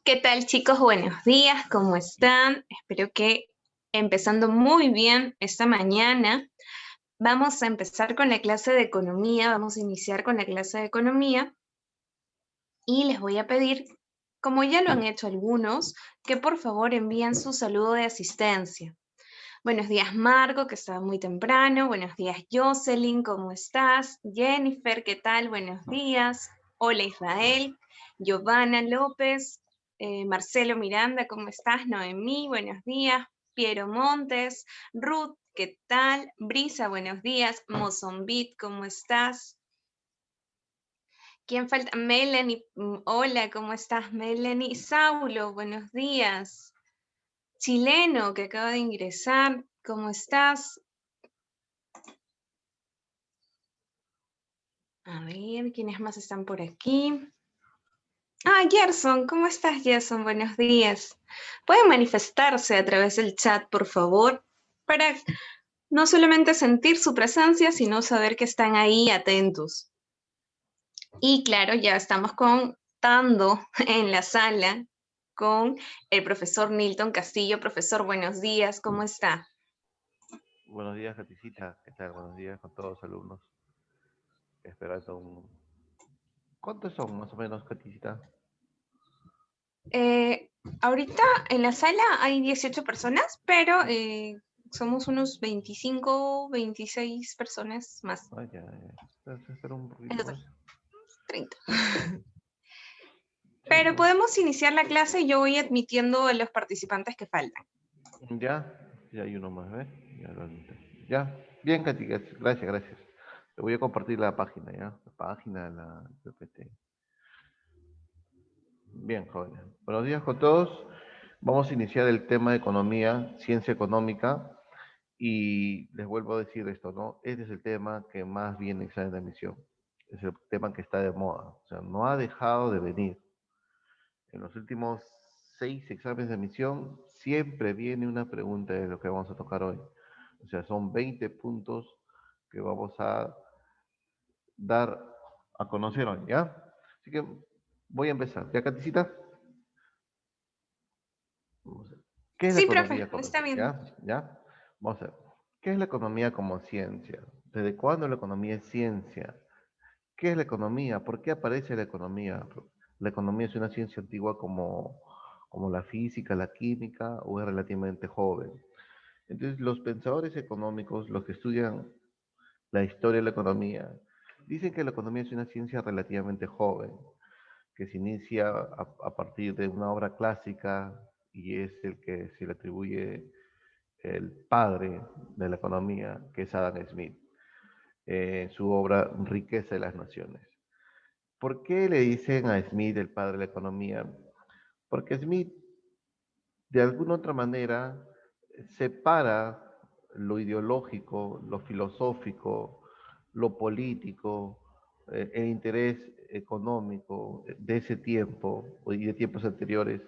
¿Qué tal, chicos? Buenos días, ¿cómo están? Espero que empezando muy bien esta mañana. Vamos a empezar con la clase de economía, vamos a iniciar con la clase de economía y les voy a pedir, como ya lo han hecho algunos, que por favor envíen su saludo de asistencia. Buenos días, Marco, que estaba muy temprano. Buenos días, Jocelyn, ¿cómo estás? Jennifer, ¿qué tal? Buenos días. Hola, Israel. Giovanna López. Marcelo Miranda, ¿cómo estás? Noemí, buenos días. Piero Montes. Ruth, ¿qué tal? Brisa, buenos días. Mozombit, ¿cómo estás? ¿Quién falta? Melanie, hola, ¿cómo estás, Melanie? Saulo, buenos días. Chileno, que acaba de ingresar, ¿cómo estás? A ver, ¿quiénes más están por aquí? Ah, Gerson, ¿cómo estás, Gerson? Buenos días. Pueden manifestarse a través del chat, por favor, para no solamente sentir su presencia, sino saber que están ahí atentos. Y claro, ya estamos contando en la sala con el profesor Nilton Castillo. Profesor, buenos días, ¿cómo está? Buenos días, Katicita. ¿Qué tal? Buenos días con todos los alumnos. Esperando un... ¿Cuántos son más o menos, Katicita? Ahorita en la sala hay 18 personas, pero somos unos 25, 26 personas más. Ah, ya. Entonces, espera un poquito Entonces, más. 30. Sí, Pero ¿no? podemos iniciar la clase y yo voy admitiendo a los participantes que faltan. Ya, ya hay uno más, ¿ves? Ya lo admito. Ya, bien, Katy, gracias, gracias. Te voy a compartir la página, ¿ya? La página de la PPT. Bien, jóvenes. Buenos días con todos. Vamos a iniciar el tema de economía, ciencia económica. Y les vuelvo a decir esto, ¿no? Este es el tema que más viene en examen de admisión. Es el tema que está de moda. O sea, no ha dejado de venir. En los últimos 6 exámenes de admisión siempre viene una pregunta de lo que vamos a tocar hoy. O sea, son 20 puntos que vamos a dar a conocer hoy, ¿ya? Así que voy a empezar. ¿Ya, Caticita? Vamos a ver. ¿Qué es la Sí, profe, economía como está ciencia? bien. ¿Ya? ¿Ya? Vamos a ver. ¿Qué es la economía como ciencia? ¿Desde cuándo la economía es ciencia? ¿Qué es la economía? ¿Por qué aparece la economía? ¿La economía es una ciencia antigua como la física, la química, o es relativamente joven? Entonces, los pensadores económicos, los que estudian la historia de la economía, dicen que la economía es una ciencia relativamente joven, que se inicia a partir de una obra clásica y es el que se le atribuye el padre de la economía, que es Adam Smith, su obra Riqueza de las Naciones. ¿Por qué le dicen a Smith el padre de la economía? Porque Smith, de alguna otra manera, separa lo ideológico, lo filosófico, lo político, el interés económico de ese tiempo y de tiempos anteriores,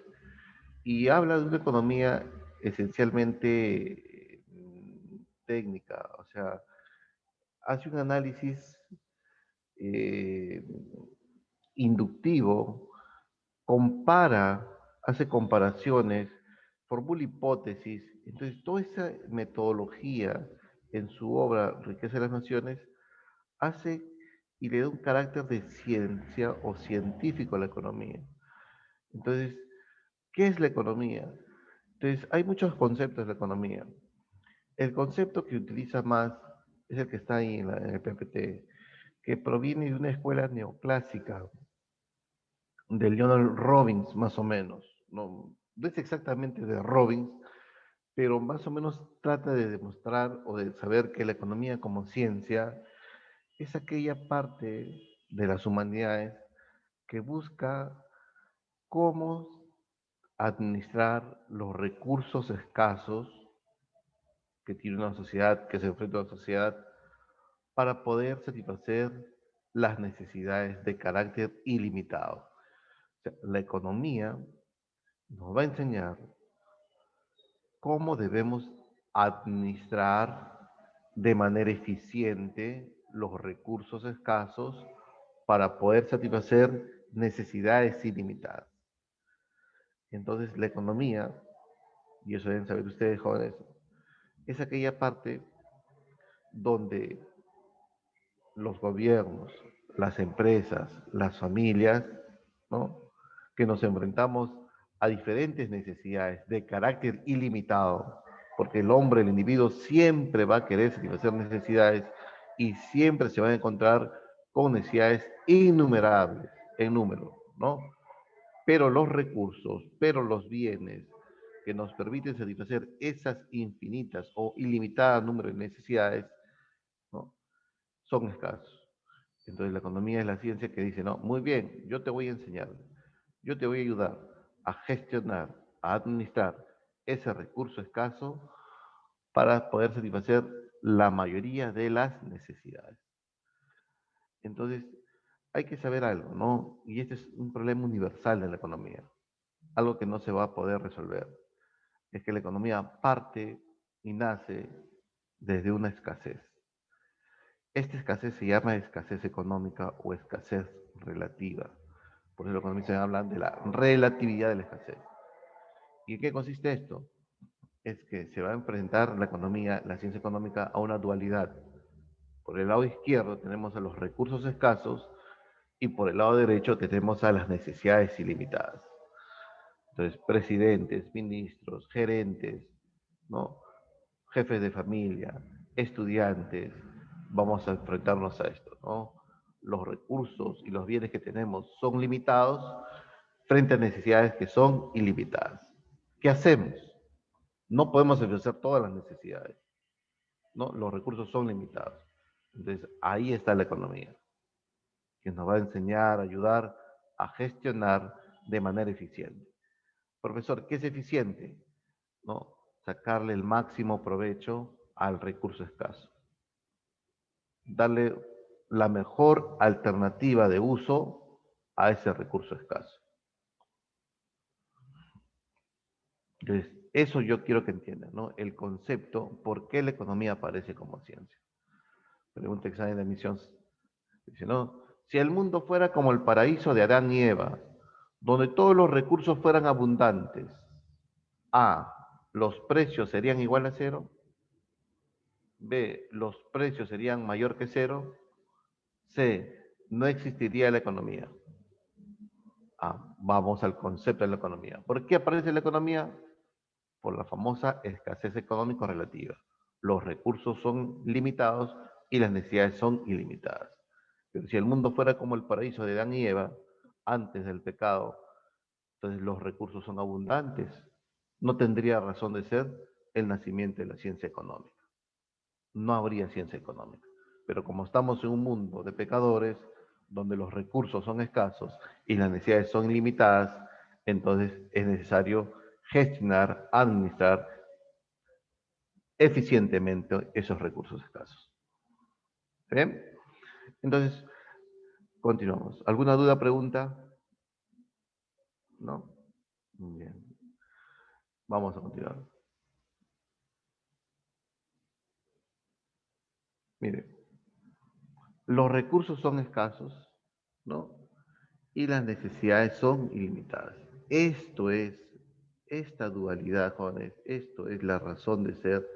y habla de una economía esencialmente técnica, o sea, hace un análisis eh, inductivo, compara, hace comparaciones, formula hipótesis. Entonces, toda esa metodología en su obra Riqueza de las Naciones hace y le da un carácter de ciencia o científico a la economía. Entonces, ¿qué es la economía? Entonces, hay muchos conceptos de la economía. El concepto que utiliza más es el que está ahí en el PPT, que proviene de una escuela neoclásica de Lionel Robbins, más o menos. No es exactamente de Robbins, pero más o menos trata de demostrar o de saber que la economía como ciencia es aquella parte de las humanidades que busca cómo administrar los recursos escasos que tiene una sociedad, que se enfrenta a una sociedad, para poder satisfacer las necesidades de carácter ilimitado. O sea, la economía nos va a enseñar cómo debemos administrar de manera eficiente los recursos escasos para poder satisfacer necesidades ilimitadas. Entonces, la economía, y eso deben saber ustedes, jóvenes, es aquella parte donde los gobiernos, las empresas, las familias, ¿no? Que nos enfrentamos a diferentes necesidades de carácter ilimitado, porque el hombre, el individuo, siempre va a querer satisfacer necesidades y siempre se va a encontrar con necesidades innumerables en número, ¿no? Pero los recursos, pero los bienes que nos permiten satisfacer esas infinitas o ilimitadas número de necesidades, ¿no? Son escasos. Entonces la economía es la ciencia que dice, no, muy bien, yo te voy a enseñar, yo te voy a ayudar a gestionar, a administrar ese recurso escaso para poder satisfacer la mayoría de las necesidades. Entonces, hay que saber algo, ¿no? Y este es un problema universal de la economía, algo que no se va a poder resolver. Es que la economía parte y nace desde una escasez. Esta escasez se llama escasez económica o escasez relativa. Por eso los economistas hablan de la relatividad de la escasez. ¿Y en qué consiste esto? Es que se va a enfrentar la economía, la ciencia económica, a una dualidad. Por el lado izquierdo tenemos a los recursos escasos y por el lado derecho tenemos a las necesidades ilimitadas. Entonces, presidentes, ministros, gerentes, ¿no? Jefes de familia, estudiantes, vamos a enfrentarnos a esto, ¿no? Los recursos y los bienes que tenemos son limitados frente a necesidades que son ilimitadas. ¿Qué hacemos? No podemos satisfacer todas las necesidades, ¿no? Los recursos son limitados. Entonces, ahí está la economía, que nos va a enseñar, ayudar a gestionar de manera eficiente. Profesor, ¿qué es eficiente? ¿No? Sacarle el máximo provecho al recurso escaso. Darle la mejor alternativa de uso a ese recurso escaso. Entonces, eso yo quiero que entiendan, ¿no? El concepto, ¿por qué la economía aparece como ciencia? Pregunta examen de admisión. Dice, ¿no? Si el mundo fuera como el paraíso de Adán y Eva, donde todos los recursos fueran abundantes, A, los precios serían igual a cero, B, los precios serían mayor que cero, C, no existiría la economía. Vamos al concepto de la economía. ¿Por qué aparece la economía? Por la famosa escasez económica relativa. Los recursos son limitados y las necesidades son ilimitadas. Pero si el mundo fuera como el paraíso de Adán y Eva, antes del pecado, entonces los recursos son abundantes. No tendría razón de ser el nacimiento de la ciencia económica. No habría ciencia económica. Pero como estamos en un mundo de pecadores, donde los recursos son escasos y las necesidades son ilimitadas, entonces es necesario gestionar, administrar eficientemente esos recursos escasos. ¿Bien? Entonces, continuamos. ¿Alguna duda, pregunta? ¿No? Bien. Vamos a continuar. Mire, los recursos son escasos, ¿no? Y las necesidades son ilimitadas. Esto es, esta dualidad, jóvenes, esto es la razón de ser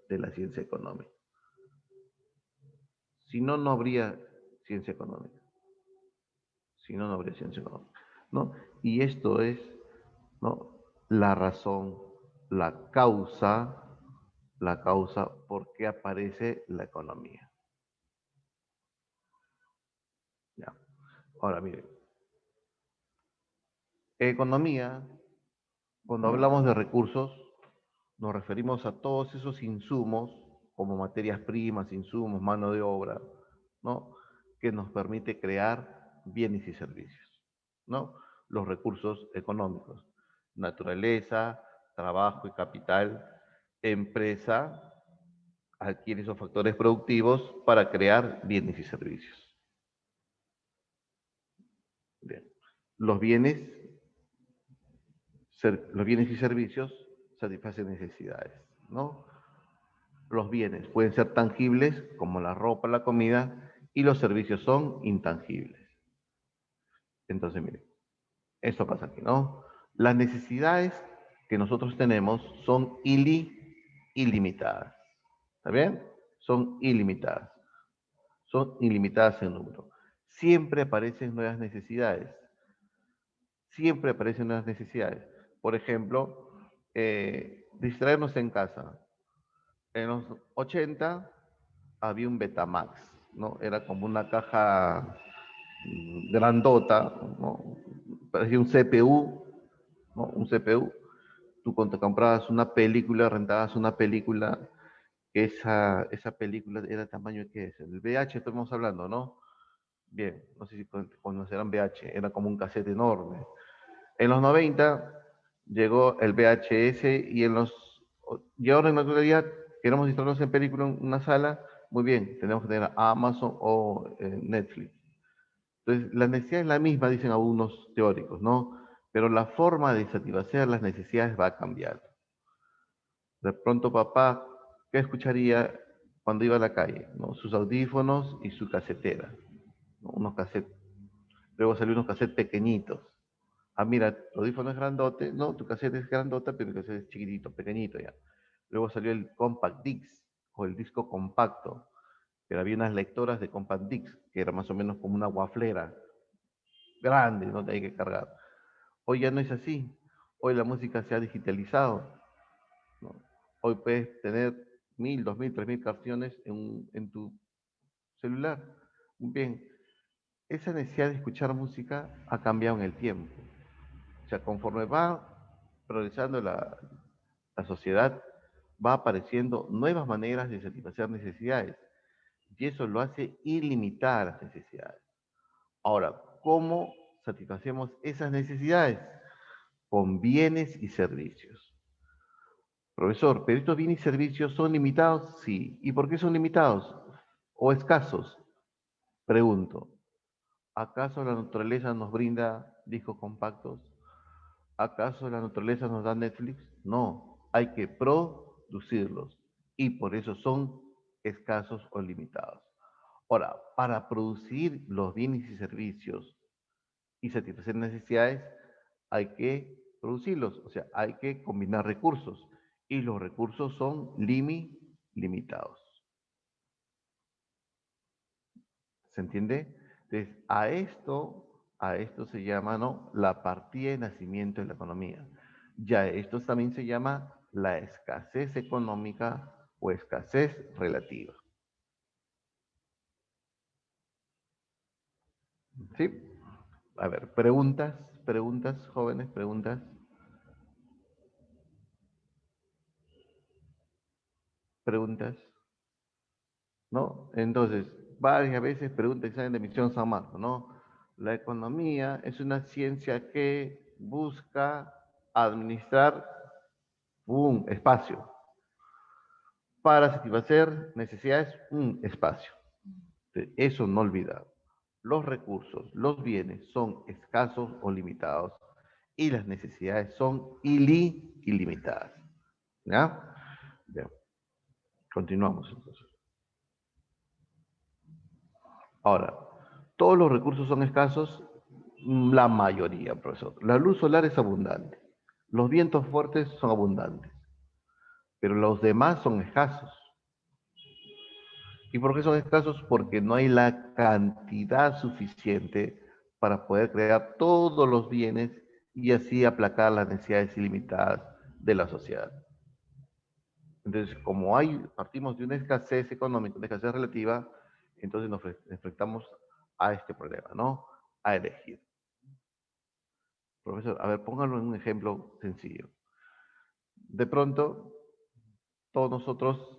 de la ciencia económica. Si no, no habría ciencia económica. Si no, no habría ciencia económica, ¿no? Y esto es, ¿no? La razón, la causa por qué aparece la economía. Ya. Ahora, mire, economía, cuando hablamos de recursos, nos referimos a todos esos insumos, como materias primas, insumos, mano de obra, ¿no? Que nos permite crear bienes y servicios, ¿no? Los recursos económicos, naturaleza, trabajo y capital, empresa, adquiere esos factores productivos para crear bienes y servicios. Bien. Los bienes, los bienes y servicios satisfacen necesidades, ¿no? Los bienes pueden ser tangibles, como la ropa, la comida, y los servicios son intangibles. Entonces, mire, esto pasa aquí, ¿no? Las necesidades que nosotros tenemos son ilimitadas. ¿Está bien? Son ilimitadas. Son ilimitadas en número. Siempre aparecen nuevas necesidades. Siempre aparecen nuevas necesidades. Por ejemplo, distraernos en casa. En los 80 había un Betamax, ¿no? Era como una caja grandota, ¿no? Parecía un CPU, ¿no? Un CPU. Tú cuando te comprabas una película, rentabas una película, esa película era tamaño, ¿qué es? El VH estamos hablando, ¿no? Bien, no sé si conocerán VH, era como un cassette enorme. En los 90 llegó el VHS y ahora en la actualidad queremos instalarnos en película en una sala, muy bien, tenemos que tener Amazon o Netflix. Entonces, la necesidad es la misma, dicen algunos teóricos, ¿no? Pero la forma de satisfacer las necesidades va a cambiar. De pronto, papá, ¿qué escucharía cuando iba a la calle? ¿No? Sus audífonos y su casetera, ¿no? Unos cassettes. Luego salió unos cassettes pequeñitos. Ah, mira, tu audífono es grandote, no, tu cassette es grandota, pero el cassette es chiquitito, pequeñito ya. Luego salió el compact disc o el disco compacto, pero había unas lectoras de compact disc que era más o menos como una guaflera grande, no te hay que cargar. Hoy ya no es así. Hoy la música se ha digitalizado, ¿no? Hoy puedes tener 1000, 2000, 3000 canciones en tu celular. Muy bien, esa necesidad de escuchar música ha cambiado en el tiempo. O sea, conforme va progresando la sociedad, va apareciendo nuevas maneras de satisfacer necesidades. Y eso lo hace ilimitar las necesidades. Ahora, ¿cómo satisfacemos esas necesidades? Con bienes y servicios. Profesor, ¿pero estos bienes y servicios son limitados? Sí. ¿Y por qué son limitados? ¿O escasos? Pregunto. ¿Acaso la naturaleza nos brinda discos compactos? ¿Acaso la naturaleza nos da Netflix? No, hay que producirlos y por eso son escasos o limitados. Ahora, para producir los bienes y servicios y satisfacer necesidades, hay que producirlos, o sea, hay que combinar recursos y los recursos son limitados. ¿Se entiende? Entonces, a esto se llama, ¿no?, la partida de nacimiento de la economía. Ya esto también se llama la escasez económica o escasez relativa. ¿Sí? A ver, preguntas, jóvenes, preguntas, ¿no? Entonces, varias veces preguntas que salen de Misión San Marcos, ¿no? La economía es una ciencia que busca administrar un espacio para satisfacer necesidades, un espacio. Eso no olvidar. Los recursos, los bienes son escasos o limitados y las necesidades son ilimitadas. ¿Ya? Bien, continuamos entonces. Ahora, ¿todos los recursos son escasos? La mayoría, profesor. La luz solar es abundante. Los vientos fuertes son abundantes. Pero los demás son escasos. ¿Y por qué son escasos? Porque no hay la cantidad suficiente para poder crear todos los bienes y así aplacar las necesidades ilimitadas de la sociedad. Entonces, como partimos de una escasez económica, una escasez relativa, entonces nos enfrentamos a este problema, ¿no? A elegir. Profesor, a ver, póngalo en un ejemplo sencillo. De pronto, todos nosotros,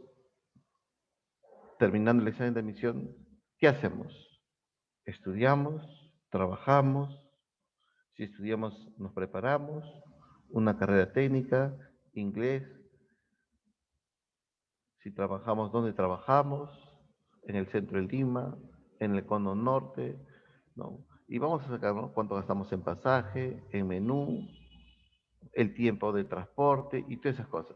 terminando el examen de admisión, ¿qué hacemos? Estudiamos, trabajamos, si estudiamos nos preparamos, una carrera técnica, inglés, si trabajamos, ¿dónde trabajamos? En el centro de Lima, en el cono norte, ¿no? Y vamos a sacar, ¿no?, cuánto gastamos en pasaje, en menú, el tiempo de transporte y todas esas cosas,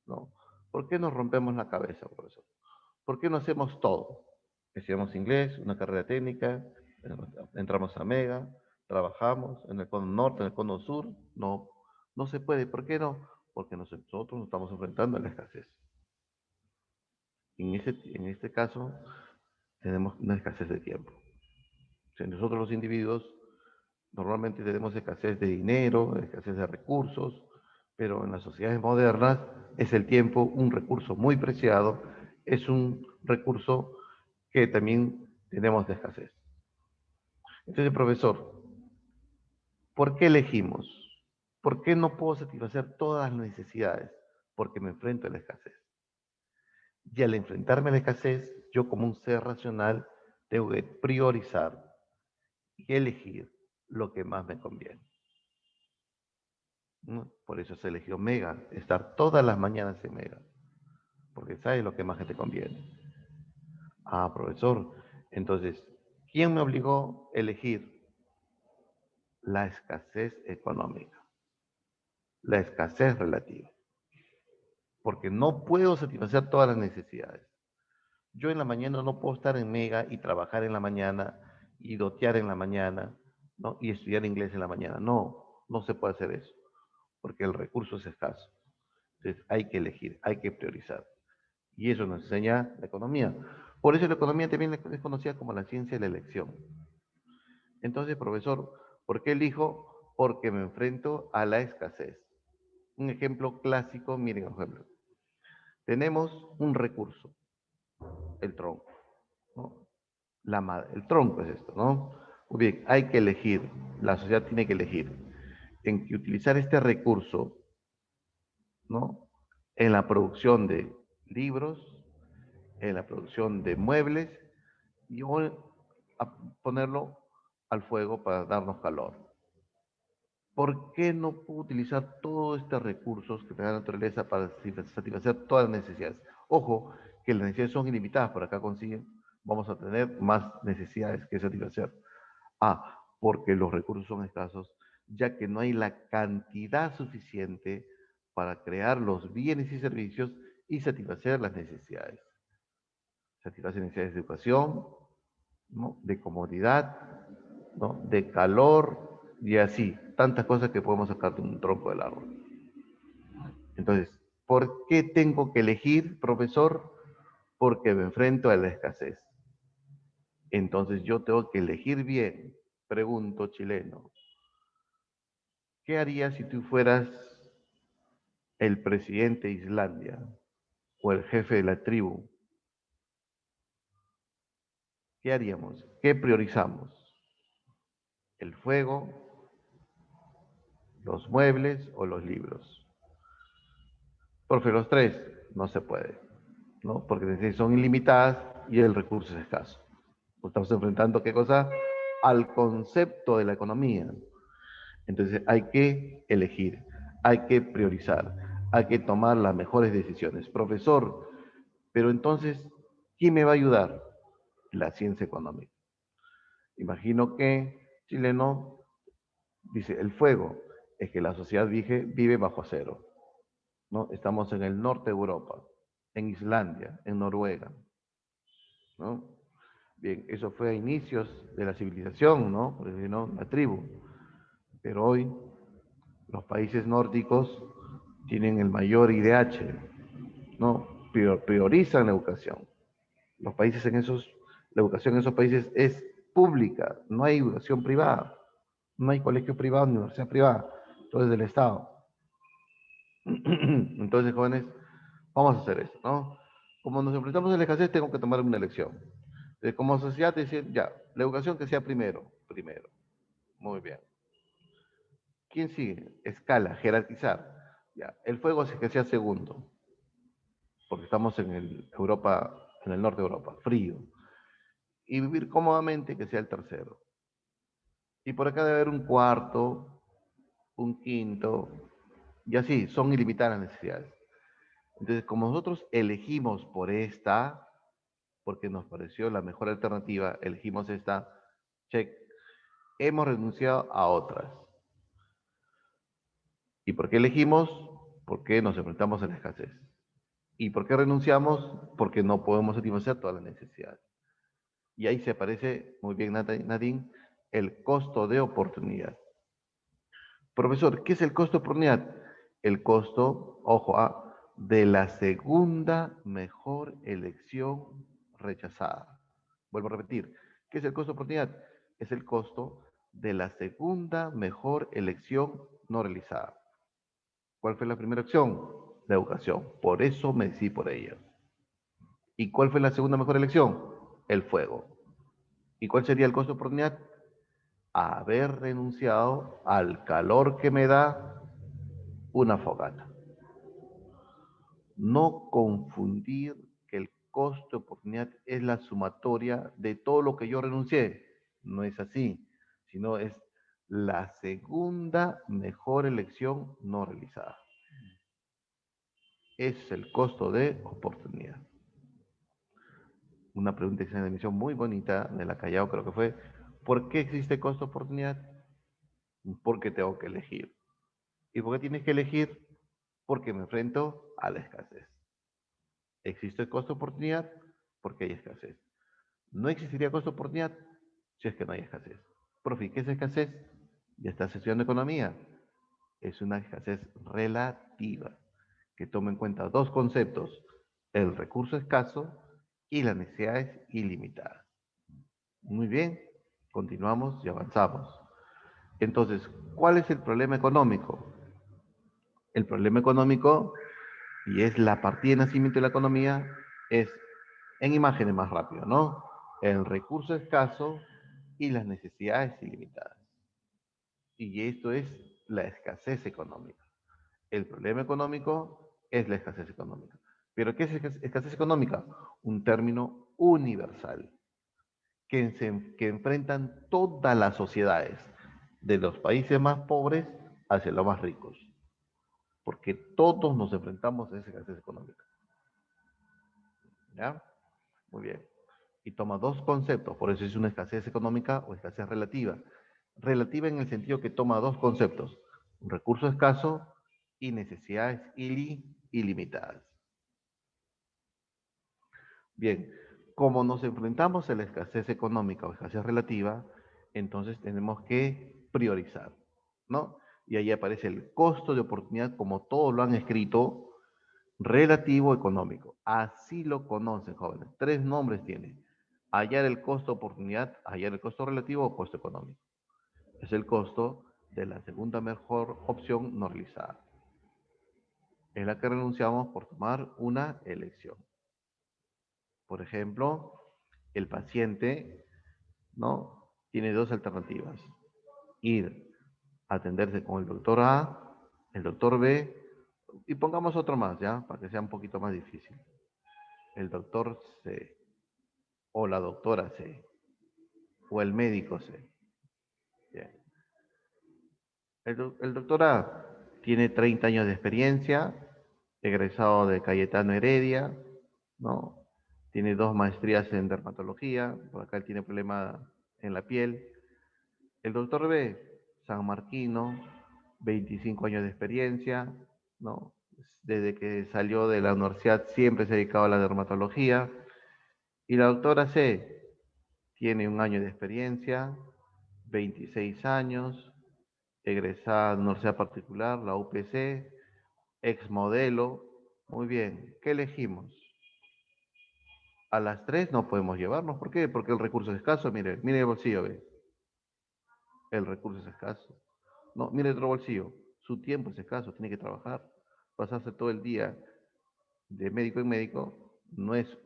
¿no? ¿Por qué nos rompemos la cabeza por eso? ¿Por qué no hacemos todo? Estudiamos inglés, una carrera técnica, entramos a Mega, trabajamos en el cono norte, en el cono sur, no, no se puede. ¿Por qué no? Porque nosotros nos estamos enfrentando a la escasez. En este caso, tenemos una escasez de tiempo. O sea, nosotros los individuos normalmente tenemos escasez de dinero, escasez de recursos, pero en las sociedades modernas es el tiempo un recurso muy preciado, es un recurso que también tenemos de escasez. Entonces, profesor, ¿por qué elegimos? ¿Por qué no puedo satisfacer todas las necesidades? Porque me enfrento a la escasez. Y al enfrentarme a la escasez, yo como un ser racional tengo que priorizar y elegir lo que más me conviene, ¿no? Por eso se eligió Mega, estar todas las mañanas en Mega, porque sabes lo que más te conviene. Ah, profesor, entonces, ¿quién me obligó a elegir? La escasez económica, la escasez relativa, porque no puedo satisfacer todas las necesidades. Yo en la mañana no puedo estar en Mega y trabajar en la mañana y dotear en la mañana, ¿no? Y estudiar inglés en la mañana. No, no se puede hacer eso, porque el recurso es escaso. Entonces hay que elegir, hay que priorizar. Y eso nos enseña la economía. Por eso la economía también es conocida como la ciencia de la elección. Entonces, profesor, ¿por qué elijo? Porque me enfrento a la escasez. Un ejemplo clásico, miren, por ejemplo, tenemos un recurso, el tronco, ¿no? El tronco es esto, ¿no? Muy bien, hay que elegir, la sociedad tiene que elegir en que utilizar este recurso, ¿no? En la producción de libros, en la producción de muebles y a ponerlo al fuego para darnos calor. ¿Por qué no puedo utilizar todos estos recursos que tenga la naturaleza para satisfacer todas las necesidades? Ojo, que las necesidades son ilimitadas, por acá consiguen, vamos a tener más necesidades que satisfacer. Ah, porque los recursos son escasos, ya que no hay la cantidad suficiente para crear los bienes y servicios y satisfacer las necesidades. Satisfacer necesidades de educación, ¿no? De comodidad, ¿no? De calor y así, tantas cosas que podemos sacar de un tronco del árbol. Entonces, ¿por qué tengo que elegir, profesor? Porque me enfrento a la escasez. Entonces yo tengo que elegir bien. Pregunto, chileno, ¿qué harías si tú fueras el presidente de Islandia o el jefe de la tribu? ¿Qué haríamos? ¿Qué priorizamos? ¿El fuego, los muebles o los libros? Profe, los tres no se puede, ¿no? Porque son ilimitadas y el recurso es escaso. Estamos enfrentando, ¿qué cosa? Al concepto de la economía. Entonces hay que elegir, hay que priorizar, hay que tomar las mejores decisiones. Profesor, pero entonces, ¿quién me va a ayudar? La ciencia económica. Imagino que chileno dice, el fuego es que la sociedad vive bajo cero, ¿no? Estamos en el norte de Europa, en Islandia, en Noruega, ¿no? Bien, eso fue a inicios de la civilización, ¿no? Porque, ¿no? La tribu. Pero hoy los países nórdicos tienen el mayor IDH, ¿no? Priorizan la educación. Los países en esos, la educación en esos países es pública, no hay educación privada, no hay colegio privado ni universidad privada, todo es del Estado. Entonces, jóvenes, vamos a hacer esto, ¿no? Como nos enfrentamos a la escasez, tengo que tomar una elección. Como sociedad, decir, ya, la educación que sea primero, primero. Muy bien. ¿Quién sigue? Escala, jerarquizar. Ya, el fuego es que sea segundo, porque estamos en Europa, en el norte de Europa, frío. Y vivir cómodamente que sea el tercero. Y por acá debe haber un cuarto, un quinto, y así, son ilimitadas las necesidades. Entonces, como nosotros elegimos por esta, porque nos pareció la mejor alternativa, elegimos esta, check, hemos renunciado a otras. ¿Y por qué elegimos? Porque nos enfrentamos a la escasez. ¿Y por qué renunciamos? Porque no podemos satisfacer todas las necesidades. Y ahí se aparece muy bien Nadine, el costo de oportunidad. Profesor, ¿qué es el costo de oportunidad? El costo, ojo, de la segunda mejor elección rechazada. Vuelvo a repetir, ¿qué es el costo de oportunidad? Es el costo de la segunda mejor elección no realizada. ¿Cuál fue la primera opción? La educación. Por eso me decidí por ella. ¿Y cuál fue la segunda mejor elección? El fuego. ¿Y cuál sería el costo de oportunidad? Haber renunciado al calor que me da una fogata. No confundir que el costo de oportunidad es la sumatoria de todo lo que yo renuncié. No es así, sino es la segunda mejor elección no realizada. Es el costo de oportunidad. Una pregunta de emisión muy bonita de la Callao creo que fue, ¿por qué existe costo de oportunidad? Porque tengo que elegir. ¿Y por qué tienes que elegir? Porque me enfrento a la escasez. Existe costo de oportunidad porque hay escasez. No existiría costo de oportunidad si es que no hay escasez. Profe, ¿qué es escasez? Ya está estudiando economía. Es una escasez relativa que toma en cuenta dos conceptos, el recurso escaso y las necesidades ilimitadas. Muy bien, continuamos y avanzamos. Entonces, ¿cuál es el problema económico? El problema económico, y es la partida de nacimiento de la economía, es en imágenes más rápido, ¿no? El recurso escaso y las necesidades ilimitadas. Y esto es la escasez económica. El problema económico es la escasez económica. ¿Pero qué es escasez económica? Un término universal que enfrentan todas las sociedades, de los países más pobres hacia los más ricos, porque todos nos enfrentamos a esa escasez económica. ¿Ya? Muy bien. Y toma dos conceptos, por eso es una escasez económica o escasez relativa. Relativa en el sentido que toma dos conceptos, un recurso escaso y necesidades ilimitadas. Bien, como nos enfrentamos a la escasez económica o escasez relativa, entonces tenemos que priorizar, ¿no? Y ahí aparece el costo de oportunidad, como todos lo han escrito, relativo económico. Así lo conocen, jóvenes. Tres nombres tiene. Hallar el costo de oportunidad, hallar el costo relativo o costo económico. Es el costo de la segunda mejor opción no realizada. Es la que renunciamos por tomar una elección. Por ejemplo, el paciente, ¿no? Tiene dos alternativas. Ir a atenderse con el doctor A, el doctor B, y pongamos otro más, ¿ya? Para que sea un poquito más difícil. El doctor C, o la doctora C, o el médico C. Bien. El doctor A tiene 30 años de experiencia, egresado de Cayetano Heredia, ¿no? Tiene 2 maestrías en dermatología, por acá él tiene problema en la piel. El doctor B, San Marquino, 25 años de experiencia, ¿no? Desde que salió de la universidad siempre se ha dedicado a la dermatología. Y la doctora C tiene 1 año de experiencia, 26 años, egresada de universidad particular, la UPC, ex modelo. Muy bien, ¿qué elegimos? A las tres no podemos llevarnos. ¿Por qué? Porque el recurso es escaso. Mire, mire el bolsillo, ve. El recurso es escaso. No, mire otro bolsillo. Su tiempo es escaso, tiene que trabajar. Pasarse todo el día de médico en médico no es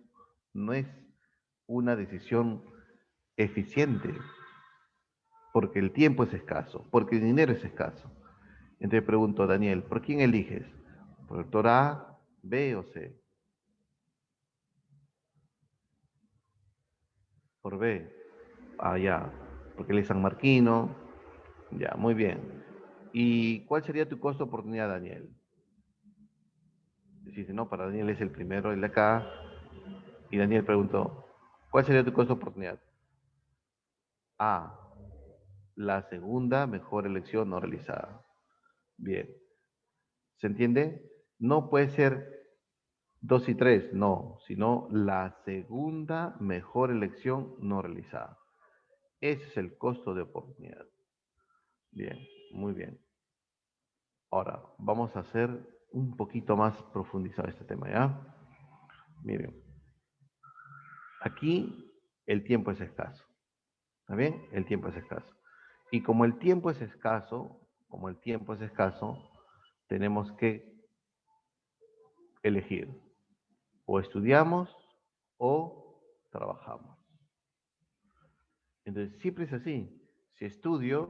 una decisión eficiente, porque el tiempo es escaso, porque el dinero es escaso. Entonces pregunto, Daniel, ¿por quién eliges? ¿Por el doctor A, B o C? Por B. Ah, ya, porque él es San Marquino. Ya, muy bien. ¿Y cuál sería tu costo de oportunidad, Daniel? Dice, no, para Daniel es el primero, el de acá. Y Daniel preguntó, ¿cuál sería tu costo de oportunidad? A, la segunda mejor elección no realizada. Bien. ¿Se entiende? No puede ser 2 y 3, no, sino la segunda mejor elección no realizada. Ese es el costo de oportunidad. Bien, muy bien. Ahora, vamos a hacer un poquito más profundizado este tema, ¿ya? Miren, aquí el tiempo es escaso. ¿Está bien? El tiempo es escaso. Y como el tiempo es escaso, tenemos que elegir. O estudiamos o trabajamos. Entonces, siempre es así. Si estudio,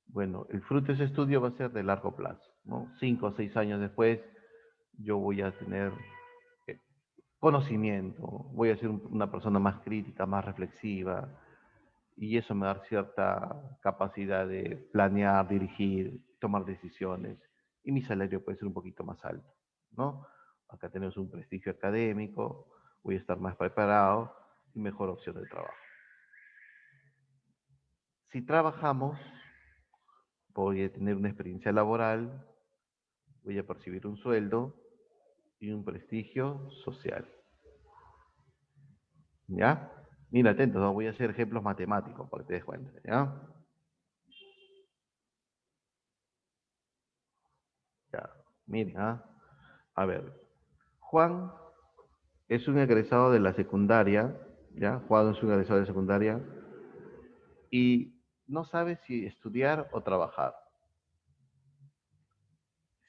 bueno, el fruto de ese estudio va a ser de largo plazo, ¿no? 5 o 6 años después, yo voy a tener eh, conocimiento, voy a ser una persona más crítica, más reflexiva, y eso me da cierta capacidad de planear, dirigir, tomar decisiones, y mi salario puede ser un poquito más alto, ¿no? Acá tenemos un prestigio académico, voy a estar más preparado y mejor opción de trabajo. Si trabajamos, voy a tener una experiencia laboral, voy a percibir un sueldo y un prestigio social. ¿Ya? Mira, atento, ¿no? Voy a hacer ejemplos matemáticos para que te des cuenta, ¿ya? Ya, miren, ¿ah? A ver, Juan es un egresado de la secundaria, ¿ya? Juan es un egresado de la secundaria y no sabe si estudiar o trabajar.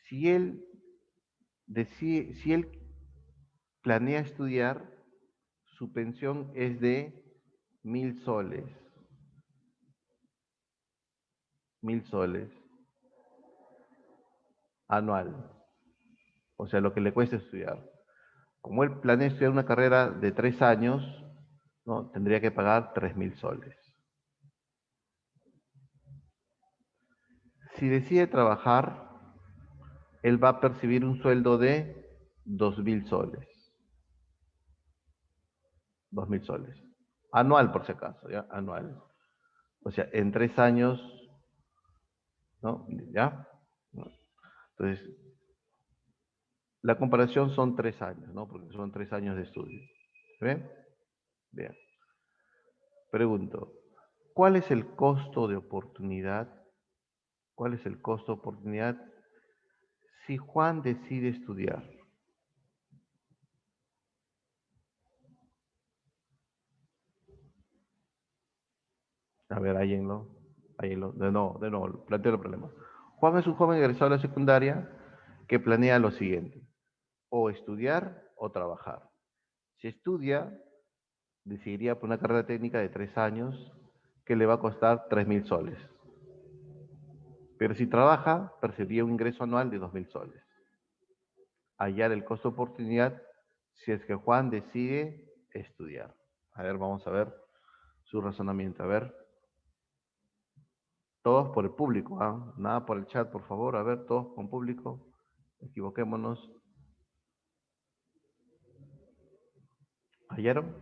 Si él si él planea estudiar, su pensión es de 1.000 soles. 1.000 soles anual. O sea, lo que le cuesta estudiar. Como él planea estudiar una carrera de 3 años, ¿no? Tendría que pagar 3.000 soles. Si decide trabajar, él va a percibir un sueldo de 2.000 soles. 2.000 soles. Anual, por si acaso, ¿ya? Anual. O sea, en 3 años, ¿no? ¿Ya? ¿No? Entonces, la comparación son 3 años, ¿no? Porque son 3 años de estudio. ¿Ven? Bien. Pregunto, ¿cuál es el costo de oportunidad? ¿Cuál es el costo de oportunidad si Juan decide estudiar? A ver, hállenlo. De nuevo, planteo el problema. Juan es un joven egresado de la secundaria que planea lo siguiente, o estudiar o trabajar. Si estudia, decidiría por una carrera técnica de 3 años que le va a costar 3.000 soles. Pero si trabaja, percibiría un ingreso anual de 2.000 soles. Hallar el costo de oportunidad si es que Juan decide estudiar. A ver, vamos a ver su razonamiento. A ver, todos por el público, ¿ah? Nada por el chat, por favor. A ver, todos con público. Equivoquémonos. ¿Hallaron?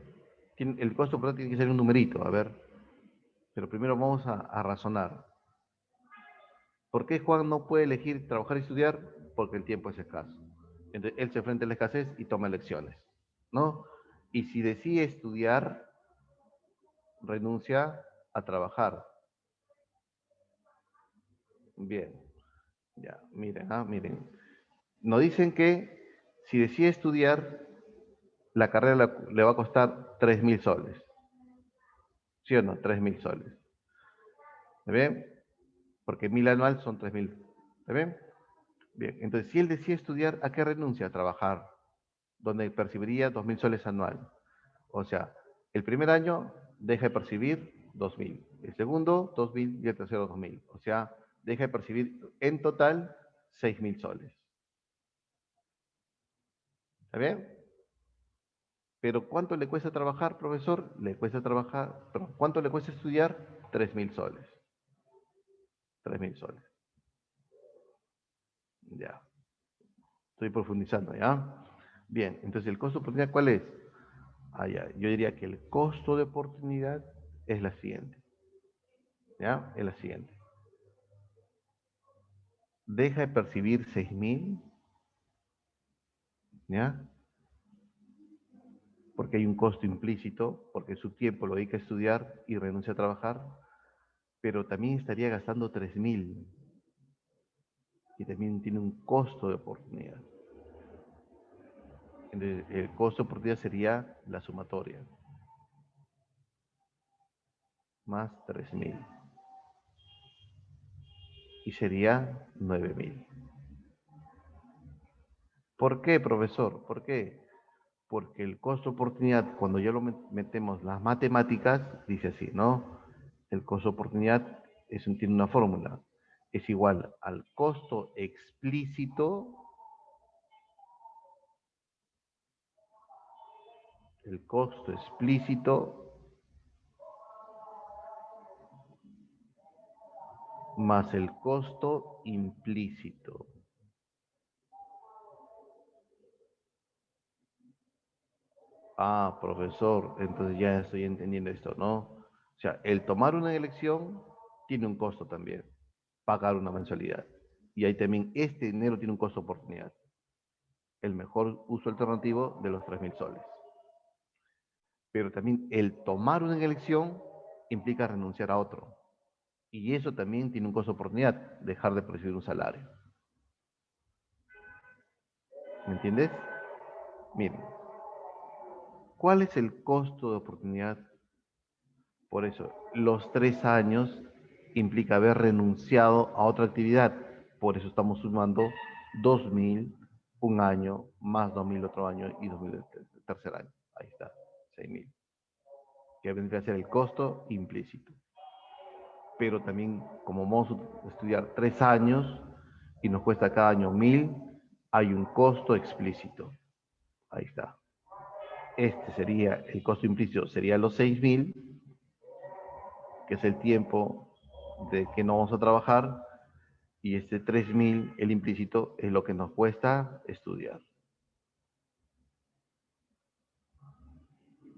El costo por tiene que ser un numerito, a ver. Pero primero vamos a razonar. ¿Por qué Juan no puede elegir trabajar y estudiar? Porque el tiempo es escaso. Entonces, él se enfrenta a la escasez y toma elecciones, ¿no? Y si decide estudiar, renuncia a trabajar. Bien, ya, miren. Nos dicen que si decide estudiar, la carrera le va a costar 3.000 soles. ¿Sí o no? 3.000 soles. ¿Está bien? Porque 1.000 anual son 3.000. ¿Está bien? Bien, entonces si él decide estudiar, ¿a qué renuncia? A trabajar, donde percibiría 2.000 soles anual. O sea, el primer año deja de percibir 2.000, el segundo 2.000 y el tercero 2.000. O sea, deja de percibir en total 6.000 soles. ¿Está bien? Pero ¿cuánto le cuesta trabajar, profesor? Le cuesta trabajar, perdón, ¿cuánto le cuesta estudiar? 3.000 soles. 3.000 soles. Ya. Estoy profundizando, ¿ya? Bien, entonces el costo de oportunidad, ¿cuál es? Ya. Yo diría que el costo de oportunidad es la siguiente. ¿Ya? Es la siguiente. Deja de percibir 6.000, ¿ya? porque hay un costo implícito, porque su tiempo lo dedica a estudiar y renuncia a trabajar, pero también estaría gastando 3.000 y también tiene un costo de oportunidad. Entonces, el costo de oportunidad sería la sumatoria, más 3.000 y sería 9.000. ¿Por qué, profesor? ¿Por qué? Porque el costo de oportunidad, cuando ya lo metemos las matemáticas, dice así, ¿no? El costo de oportunidad tiene una fórmula. Es igual al costo explícito, el costo explícito más el costo implícito. Ah, profesor, entonces ya estoy entendiendo esto, ¿no? O sea, el tomar una elección tiene un costo también, pagar una mensualidad. Y ahí también este dinero tiene un costo de oportunidad. El mejor uso alternativo de los 3.000 soles. Pero también el tomar una elección implica renunciar a otro. Y eso también tiene un costo de oportunidad, dejar de percibir un salario. ¿Me entiendes? Miren, ¿cuál es el costo de oportunidad? Por eso, los 3 años implica haber renunciado a otra actividad. Por eso estamos sumando 2.000 un año, más 2.000 otro año y 2.000 el tercer año. Ahí está, 6.000. Que vendría a ser el costo implícito. Pero también, como vamos a estudiar 3 años y nos cuesta cada año 1.000, hay un costo explícito. Ahí está. Este sería, el costo implícito sería los 6.000, que es el tiempo de que no vamos a trabajar, y este 3.000, el implícito, es lo que nos cuesta estudiar.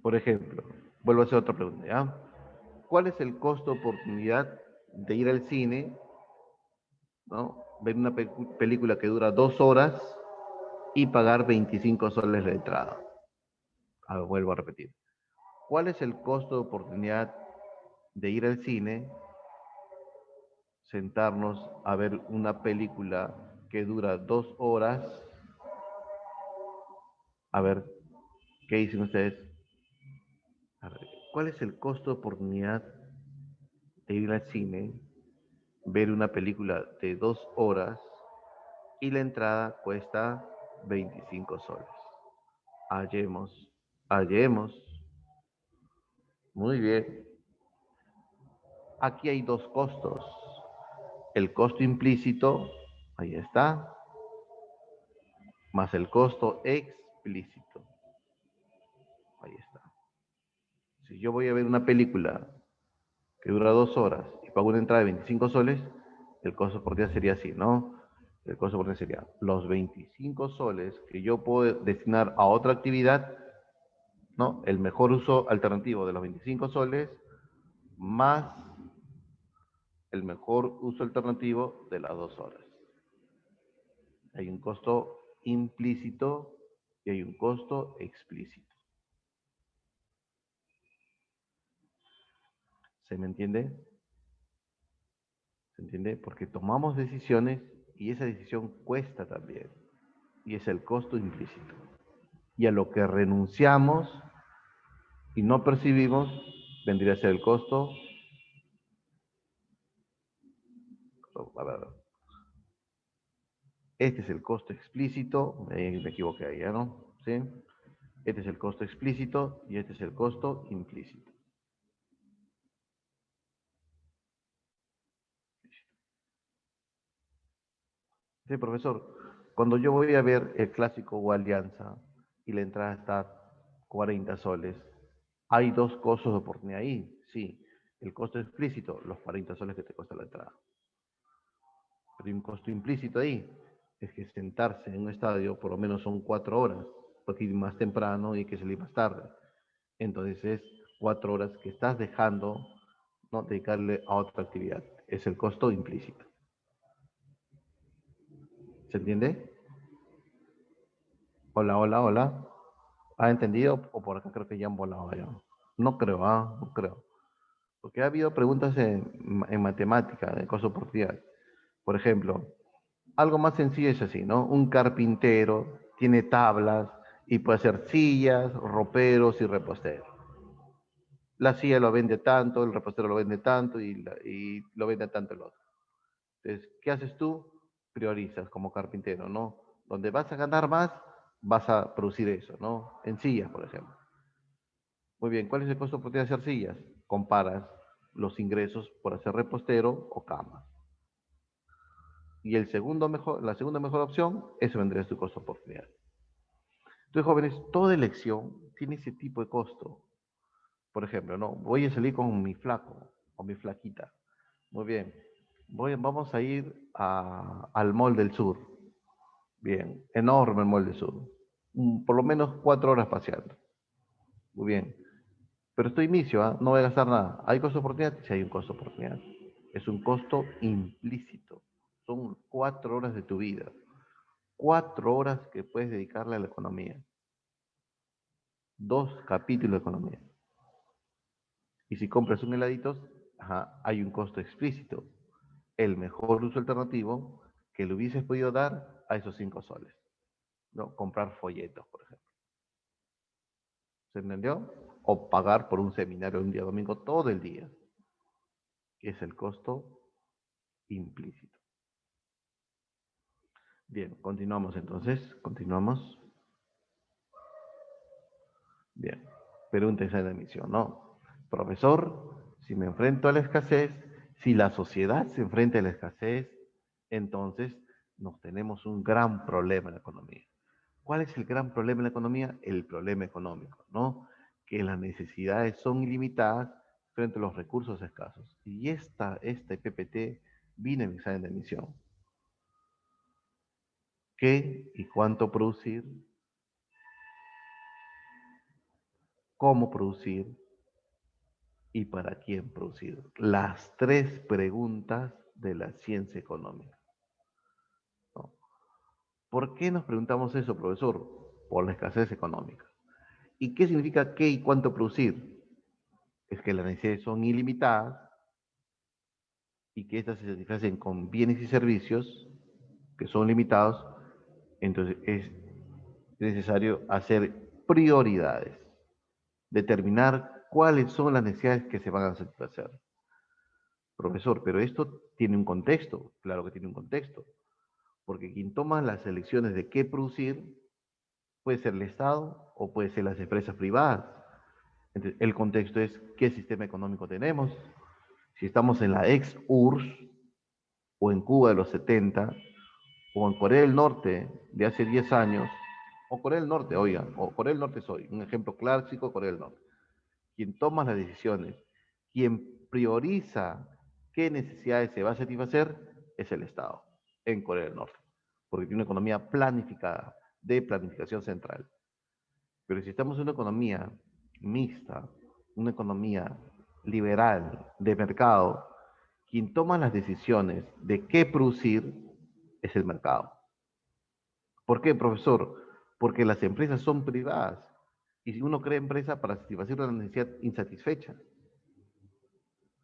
Por ejemplo, vuelvo a hacer otra pregunta, ¿ya? ¿Cuál es el costo de oportunidad de ir al cine, ¿no? Ver una película que dura 2 horas y pagar 25 soles de entrada? Vuelvo a repetir. ¿Cuál es el costo de oportunidad de ir al cine, sentarnos a ver una película que dura 2 horas? A ver, ¿qué dicen ustedes? A ver, ¿cuál es el costo de oportunidad de ir al cine, ver una película de 2 horas y la entrada cuesta 25 soles? Hallemos, hallemos. Muy bien. Aquí hay dos costos. El costo implícito, ahí está, más el costo explícito. Ahí está. Si yo voy a ver una película que dura 2 horas y pago una entrada de 25 soles, el costo por día sería así, ¿no? El costo por día sería los 25 soles que yo puedo destinar a otra actividad, ¿no? El mejor uso alternativo de los 25 soles más el mejor uso alternativo de las 2 horas. Hay un costo implícito y hay un costo explícito. ¿Se me entiende? ¿Se entiende? Porque tomamos decisiones y esa decisión cuesta también. Y es el costo implícito. Y a lo que renunciamos y no percibimos, vendría a ser el costo. A ver, este es el costo explícito. Me equivoqué ahí, ¿no? ¿Sí? Este es el costo explícito y este es el costo implícito. Sí, profesor. Cuando yo voy a ver el clásico o Alianza y la entrada está 40 soles, hay dos costos de oportunidad ahí. Sí, el costo explícito, los 40 soles que te cuesta la entrada. Pero hay un costo implícito ahí. Es que sentarse en un estadio por lo menos son 4 horas, porque ir más temprano y hay que salir más tarde. Entonces es 4 horas que estás dejando, no dedicarle a otra actividad. Es el costo implícito. ¿Se entiende? Hola, hola, hola. ¿Ha entendido? O por acá creo que ya han volado ya. No creo, no creo. Porque ha habido preguntas en matemática, de costo oportunidad. Por ejemplo, algo más sencillo es así, ¿no? Un carpintero tiene tablas y puede hacer sillas, roperos y reposteros. La silla lo vende tanto, el repostero lo vende tanto y lo vende tanto el otro. Entonces, ¿qué haces tú? Priorizas como carpintero, ¿no? Donde vas a ganar más, vas a producir eso, ¿no? En sillas, por ejemplo. Muy bien, ¿cuál es el costo de oportunidad de hacer sillas? Comparas los ingresos por hacer repostero o cama. Y la segunda mejor opción, eso vendría a su costo de oportunidad. Entonces, jóvenes, toda elección tiene ese tipo de costo. Por ejemplo, no, voy a salir con mi flaco o mi flaquita. Muy bien, vamos a ir al Mall del Sur. Bien, enorme el Mall del Sur. Por lo menos 4 horas paseando. Muy bien, pero estoy inicio, no voy a gastar nada. ¿Hay costo de oportunidad? Sí, hay un costo de oportunidad. Es un costo implícito. Son 4 horas de tu vida. 4 horas que puedes dedicarle a la economía. 2 capítulos de economía. Y si compras un heladito, hay un costo explícito. El mejor uso alternativo que le hubieses podido dar a esos 5 soles. ¿No? Comprar folletos, por ejemplo. ¿Se entendió? O pagar por un seminario un día domingo todo el día, que es el costo implícito. Bien, continuamos entonces. Continuamos. Bien. Pregunta esa de emisión, ¿no? Profesor, si me enfrento a la escasez, si la sociedad se enfrenta a la escasez, entonces nos tenemos un gran problema en la economía. ¿Cuál es el gran problema en la economía? El problema económico, ¿no? Que las necesidades son ilimitadas frente a los recursos escasos. Y este PPT viene en mi examen de admisión. ¿Qué y cuánto producir? ¿Cómo producir? ¿Y para quién producir? Las 3 preguntas de la ciencia económica, ¿no? ¿Por qué nos preguntamos eso, profesor? Por la escasez económica. ¿Y qué significa qué y cuánto producir? Es que las necesidades son ilimitadas y que éstas se satisfacen con bienes y servicios que son limitados, entonces es necesario hacer prioridades, determinar cuáles son las necesidades que se van a satisfacer. Profesor, pero esto tiene un contexto, claro que tiene un contexto, porque quien toma las elecciones de qué producir puede ser el Estado o puede ser las empresas privadas. Entonces, el contexto es qué sistema económico tenemos. Si estamos en la ex URSS o en Cuba de los 70 o en Corea del Norte de hace 10 años, o Corea del Norte, oigan, o Corea del Norte soy, un ejemplo clásico, Corea del Norte. Quien toma las decisiones, quien prioriza qué necesidades se va a satisfacer, es el Estado en Corea del Norte, porque tiene una economía planificada, de planificación central. Pero si estamos en una economía mixta, una economía liberal, de mercado, quien toma las decisiones de qué producir es el mercado. ¿Por qué, profesor? Porque las empresas son privadas y si uno crea empresa para satisfacer una necesidad insatisfecha.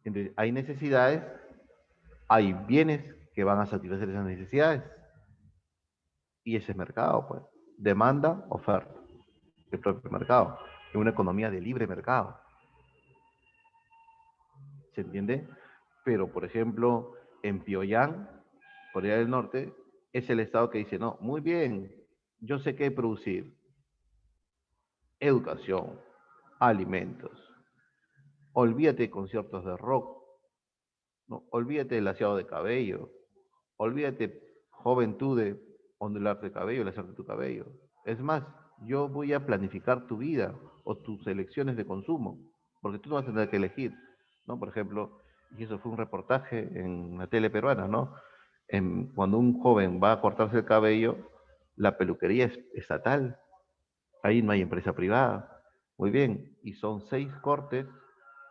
Entonces, hay necesidades, hay bienes que van a satisfacer esas necesidades y ese es mercado, pues. Demanda, oferta, el propio mercado, en una economía de libre mercado. ¿Se entiende? Pero, por ejemplo, en Pyongyang, Corea del Norte, es el Estado que dice, no, muy bien, yo sé qué producir, educación, alimentos, olvídate de conciertos de rock, ¿no? Olvídate del laseado de cabello, olvídate, joven tú, de ondularte el cabello, lasearte tu cabello. Es más, yo voy a planificar tu vida o tus elecciones de consumo, porque tú no vas a tener que elegir, ¿no? Por ejemplo, y eso fue un reportaje en la tele peruana, ¿no? Cuando un joven va a cortarse el cabello, la peluquería es estatal, ahí no hay empresa privada. Muy bien, y son 6 cortes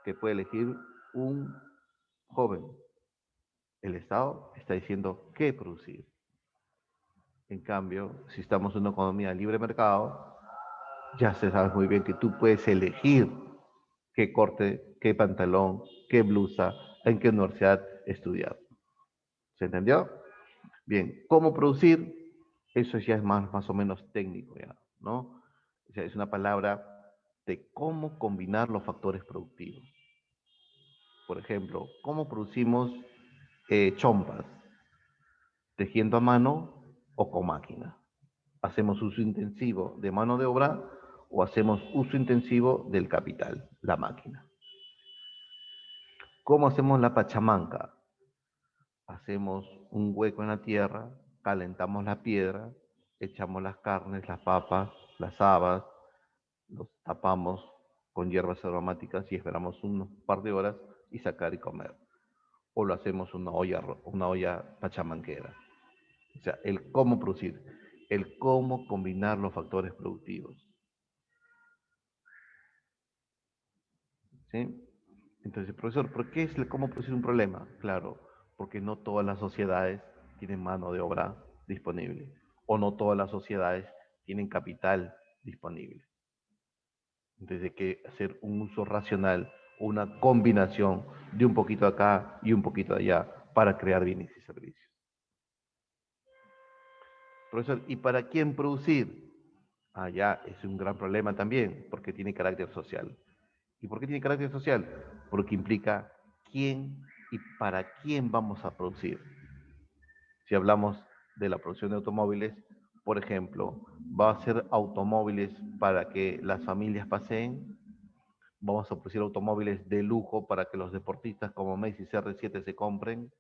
que puede elegir un joven. El Estado está diciendo qué producir. En cambio, si estamos en una economía de libre mercado, ya se sabe muy bien que tú puedes elegir qué corte, qué pantalón, qué blusa, en qué universidad estudiar. ¿Se entendió? Bien, ¿cómo producir? Eso ya es más o menos técnico, ya, ¿no? O sea, es una palabra de cómo combinar los factores productivos. Por ejemplo, ¿cómo producimos chompas? ¿Tejiendo a mano o con máquina? ¿Hacemos uso intensivo de mano de obra o hacemos uso intensivo del capital, la máquina? ¿Cómo hacemos la pachamanca? Hacemos un hueco en la tierra, calentamos la piedra, echamos las carnes, las papas, las habas, los tapamos con hierbas aromáticas y esperamos un par de horas y sacar y comer. O lo hacemos una olla pachamanquera. O sea, el cómo producir, el cómo combinar los factores productivos. ¿Sí? Entonces, profesor, ¿por qué es el cómo producir un problema? Claro, porque no todas las sociedades tienen mano de obra disponible o no todas las sociedades tienen capital disponible. Entonces hay que hacer un uso racional, una combinación de un poquito acá y un poquito allá para crear bienes y servicios. Profesor, ¿y para quién producir? Ah, ya, es un gran problema también, porque tiene carácter social. ¿Y por qué tiene carácter social? Porque implica quién y para quién vamos a producir. Si hablamos de la producción de automóviles, por ejemplo, ¿va a ser automóviles para que las familias paseen? ¿Vamos a producir automóviles de lujo para que los deportistas como Messi y CR7 se compren?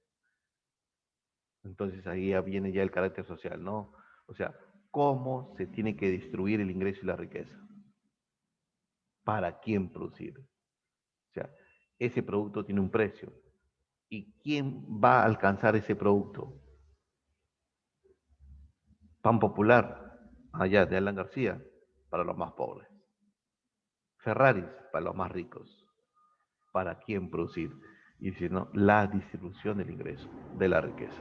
Entonces ahí ya viene ya el carácter social, ¿no? O sea, ¿cómo se tiene que distribuir el ingreso y la riqueza? ¿Para quién producir? O sea, ese producto tiene un precio. ¿Y quién va a alcanzar ese producto? Pan Popular, allá de Alan García, para los más pobres. Ferraris, para los más ricos. ¿Para quién producir? Y si no, la distribución del ingreso, de la riqueza.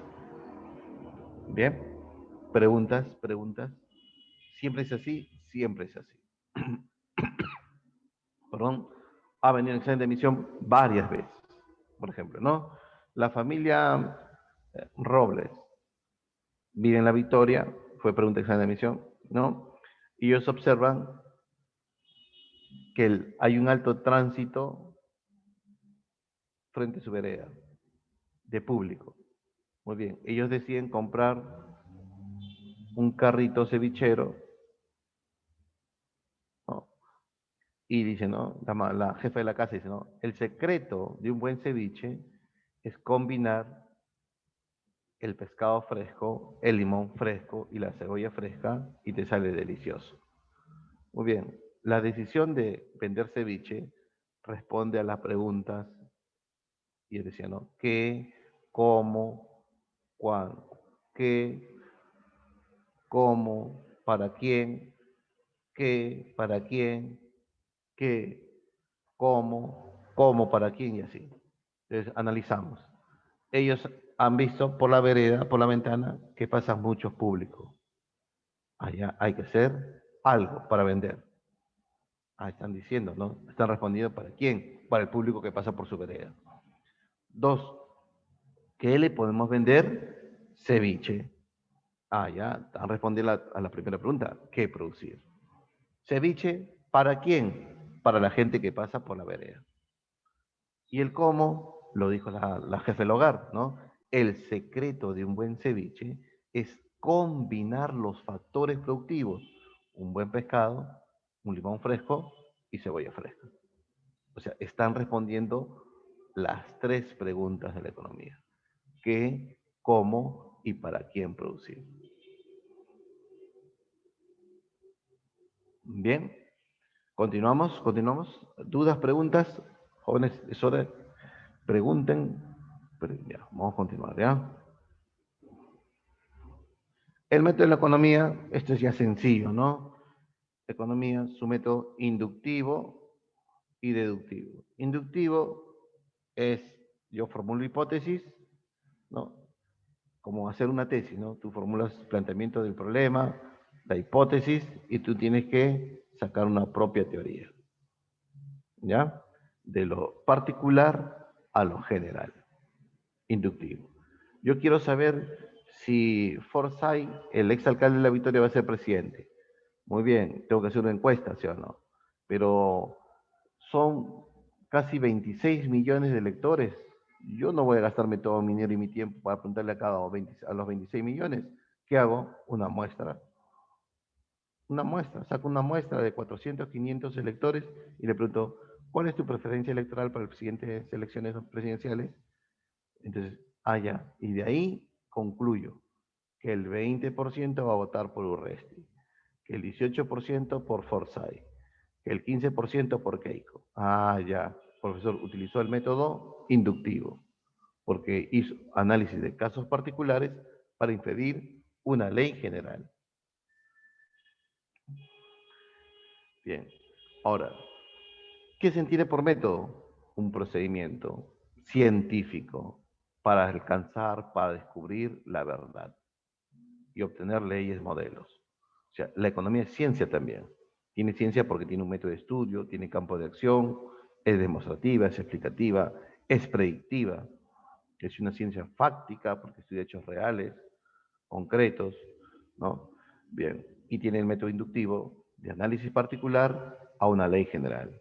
Bien, preguntas, preguntas. ¿Siempre es así? Siempre es así. Perdón, ha venido en examen de admisión varias veces. Por ejemplo, ¿no? La familia Robles vive en La Victoria, fue pregunta de examen de admisión, ¿no? Y ellos observan que hay un alto tránsito frente a su vereda de público. Muy bien, ellos deciden comprar un carrito cevichero, ¿no? Y dice, ¿no? La jefa de la casa dice, ¿no? El secreto de un buen ceviche es combinar el pescado fresco, el limón fresco y la cebolla fresca y te sale delicioso. Muy bien, la decisión de vender ceviche responde a las preguntas y él decía, ¿no? ¿Qué, cómo, cuándo? ¿Qué, cómo, para quién? ¿Qué, para quién? ¿Qué, cómo, para quién? Y así. Entonces analizamos. Ellos han visto por la vereda, por la ventana, que pasan muchos públicos. Allá hay que hacer algo para vender. Ah, están diciendo, ¿no? Están respondiendo para quién, para el público que pasa por su vereda. Dos, ¿qué le podemos vender? Ceviche. Ah, ya, han respondido a la primera pregunta, ¿qué producir? Ceviche, ¿para quién? Para la gente que pasa por la vereda. Y el cómo, lo dijo la jefe del hogar, ¿no? El secreto de un buen ceviche es combinar los factores productivos, un buen pescado, un limón fresco y cebolla fresca. O sea, están respondiendo las tres preguntas de la economía. ¿Qué, cómo y para quién producir? Bien, continuamos. ¿Dudas, preguntas? Jóvenes, es hora, pregunten. Pero ya, vamos a continuar, ¿ya? El método de la economía, esto es ya sencillo, ¿no? Economía, su método inductivo y deductivo. Inductivo es, yo formulo hipótesis, ¿no? Como hacer una tesis, ¿no? Tú formulas planteamiento del problema, la hipótesis, y tú tienes que sacar una propia teoría, ¿ya? De lo particular a lo general, inductivo. Yo quiero saber si Forsyth, el exalcalde de La Victoria, va a ser presidente. Muy bien, tengo que hacer una encuesta, ¿sí o no? Pero son casi 26 millones de electores. Yo no voy a gastarme todo mi dinero y mi tiempo para preguntarle a los 26 millones. ¿Qué hago? Una muestra. Una muestra. Saco una muestra de 400, 500 electores y le pregunto, ¿cuál es tu preferencia electoral para las siguientes elecciones presidenciales? Entonces, ya. Y de ahí concluyo que el 20% va a votar por Urresti, que el 18% por Forsyth, que el 15% por Keiko. Ya. Profesor utilizó el método inductivo, porque hizo análisis de casos particulares para inferir una ley general. Bien. Ahora, ¿qué se entiende por método? Un procedimiento científico para alcanzar, para descubrir la verdad y obtener leyes modelos. O sea, la economía es ciencia también. Tiene ciencia porque tiene un método de estudio, tiene campo de acción, es demostrativa, es explicativa, es predictiva. Es una ciencia fáctica porque estudia hechos reales, concretos, ¿no? Bien, y tiene el método inductivo de análisis particular a una ley general.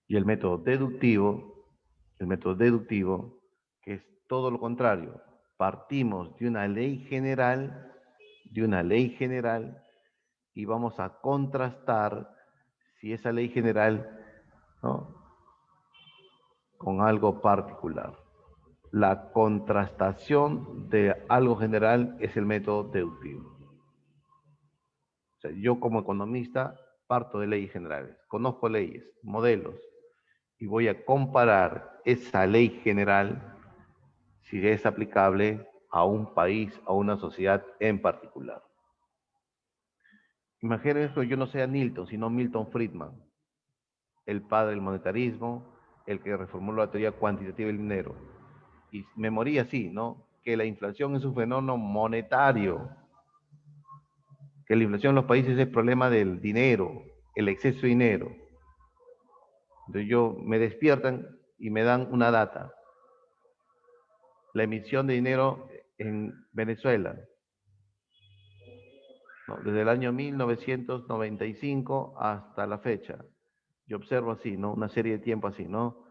Y el método deductivo, que es todo lo contrario. Partimos de una ley general, y vamos a contrastar si esa ley general, ¿no?, con algo particular. La contrastación de algo general es el método deductivo. O sea, yo como economista parto de leyes generales, conozco leyes, modelos, y voy a comparar esa ley general si es aplicable a un país, a una sociedad en particular. Imaginen que yo no sea Newton, sino Milton Friedman, el padre del monetarismo, el que reformuló la teoría cuantitativa del dinero. Y me morí así, ¿no? Que la inflación es un fenómeno monetario, que la inflación en los países es el problema del dinero, el exceso de dinero. Entonces me despiertan y me dan una data. La emisión de dinero en Venezuela, ¿no?, desde el año 1995 hasta la fecha. Yo observo así, ¿no?, una serie de tiempo así, ¿no?,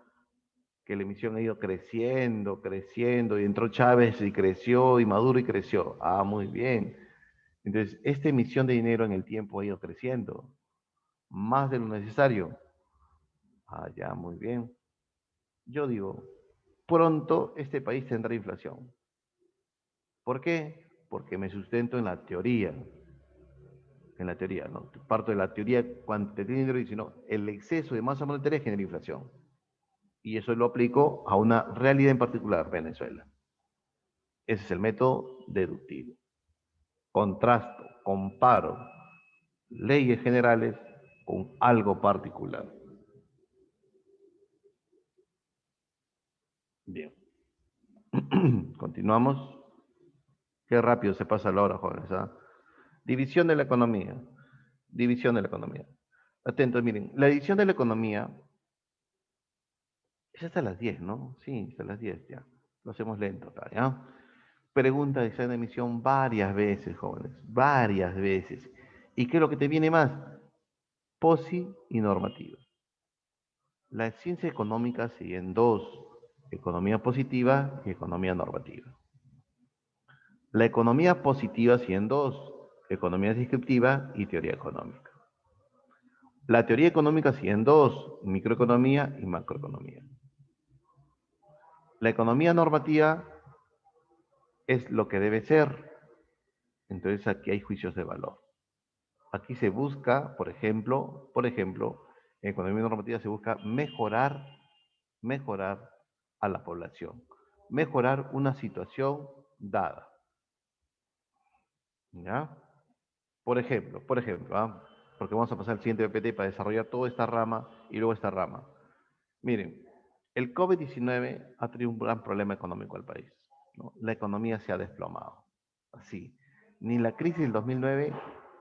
que la emisión ha ido creciendo, creciendo, y entró Chávez y creció, y Maduro y creció. Muy bien. Entonces, esta emisión de dinero en el tiempo ha ido creciendo, más de lo necesario. Ya, muy bien. Yo digo, pronto este país tendrá inflación. ¿Por qué? Porque me sustento en la teoría, ¿no? Parto de la teoría cuantitativa y si no, el exceso de masa monetaria genera inflación. Y eso lo aplico a una realidad en particular, Venezuela. Ese es el método deductivo. Contrasto, comparo leyes generales con algo particular. Bien. Continuamos. Qué rápido se pasa la hora, jóvenes. División de la economía. División de la economía. Atentos, miren. La división de la economía es hasta las 10, ¿no? Sí, hasta las 10 ya. Lo hacemos lento acá, ¿ya? Pregunta de examen de emisión varias veces, jóvenes. Varias veces. ¿Y qué es lo que te viene más? Posi y normativa. La ciencia económica sigue en dos: economía positiva y economía normativa. La economía positiva sigue en dos: economía descriptiva y teoría económica. La teoría económica sigue en dos: microeconomía y macroeconomía. La economía normativa es lo que debe ser. Entonces aquí hay juicios de valor. Aquí se busca, por ejemplo, en economía normativa se busca mejorar a la población, mejorar una situación dada. ¿Ya? Porque vamos a pasar al siguiente PPT para desarrollar toda esta rama y luego esta rama. Miren, el COVID-19 ha traído un gran problema económico al país, ¿no? La economía se ha desplomado. Así. Ni la crisis del 2009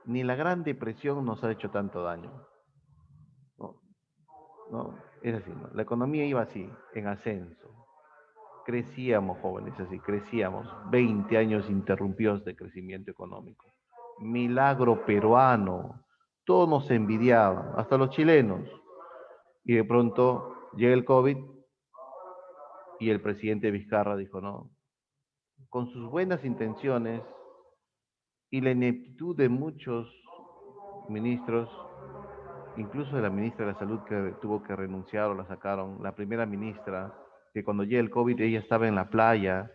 ni la Gran Depresión nos ha hecho tanto daño. ¿No? ¿No? Es así, ¿no? La economía iba así, en ascenso. Crecíamos, jóvenes, así, crecíamos. 20 años interrumpidos de crecimiento económico. Milagro peruano. Todos nos envidiaban, hasta los chilenos. Y de pronto llega el COVID y el presidente Vizcarra dijo, no, con sus buenas intenciones y la ineptitud de muchos ministros, incluso de la ministra de la Salud que tuvo que renunciar o la sacaron, la primera ministra, que cuando llega el COVID ella estaba en la playa,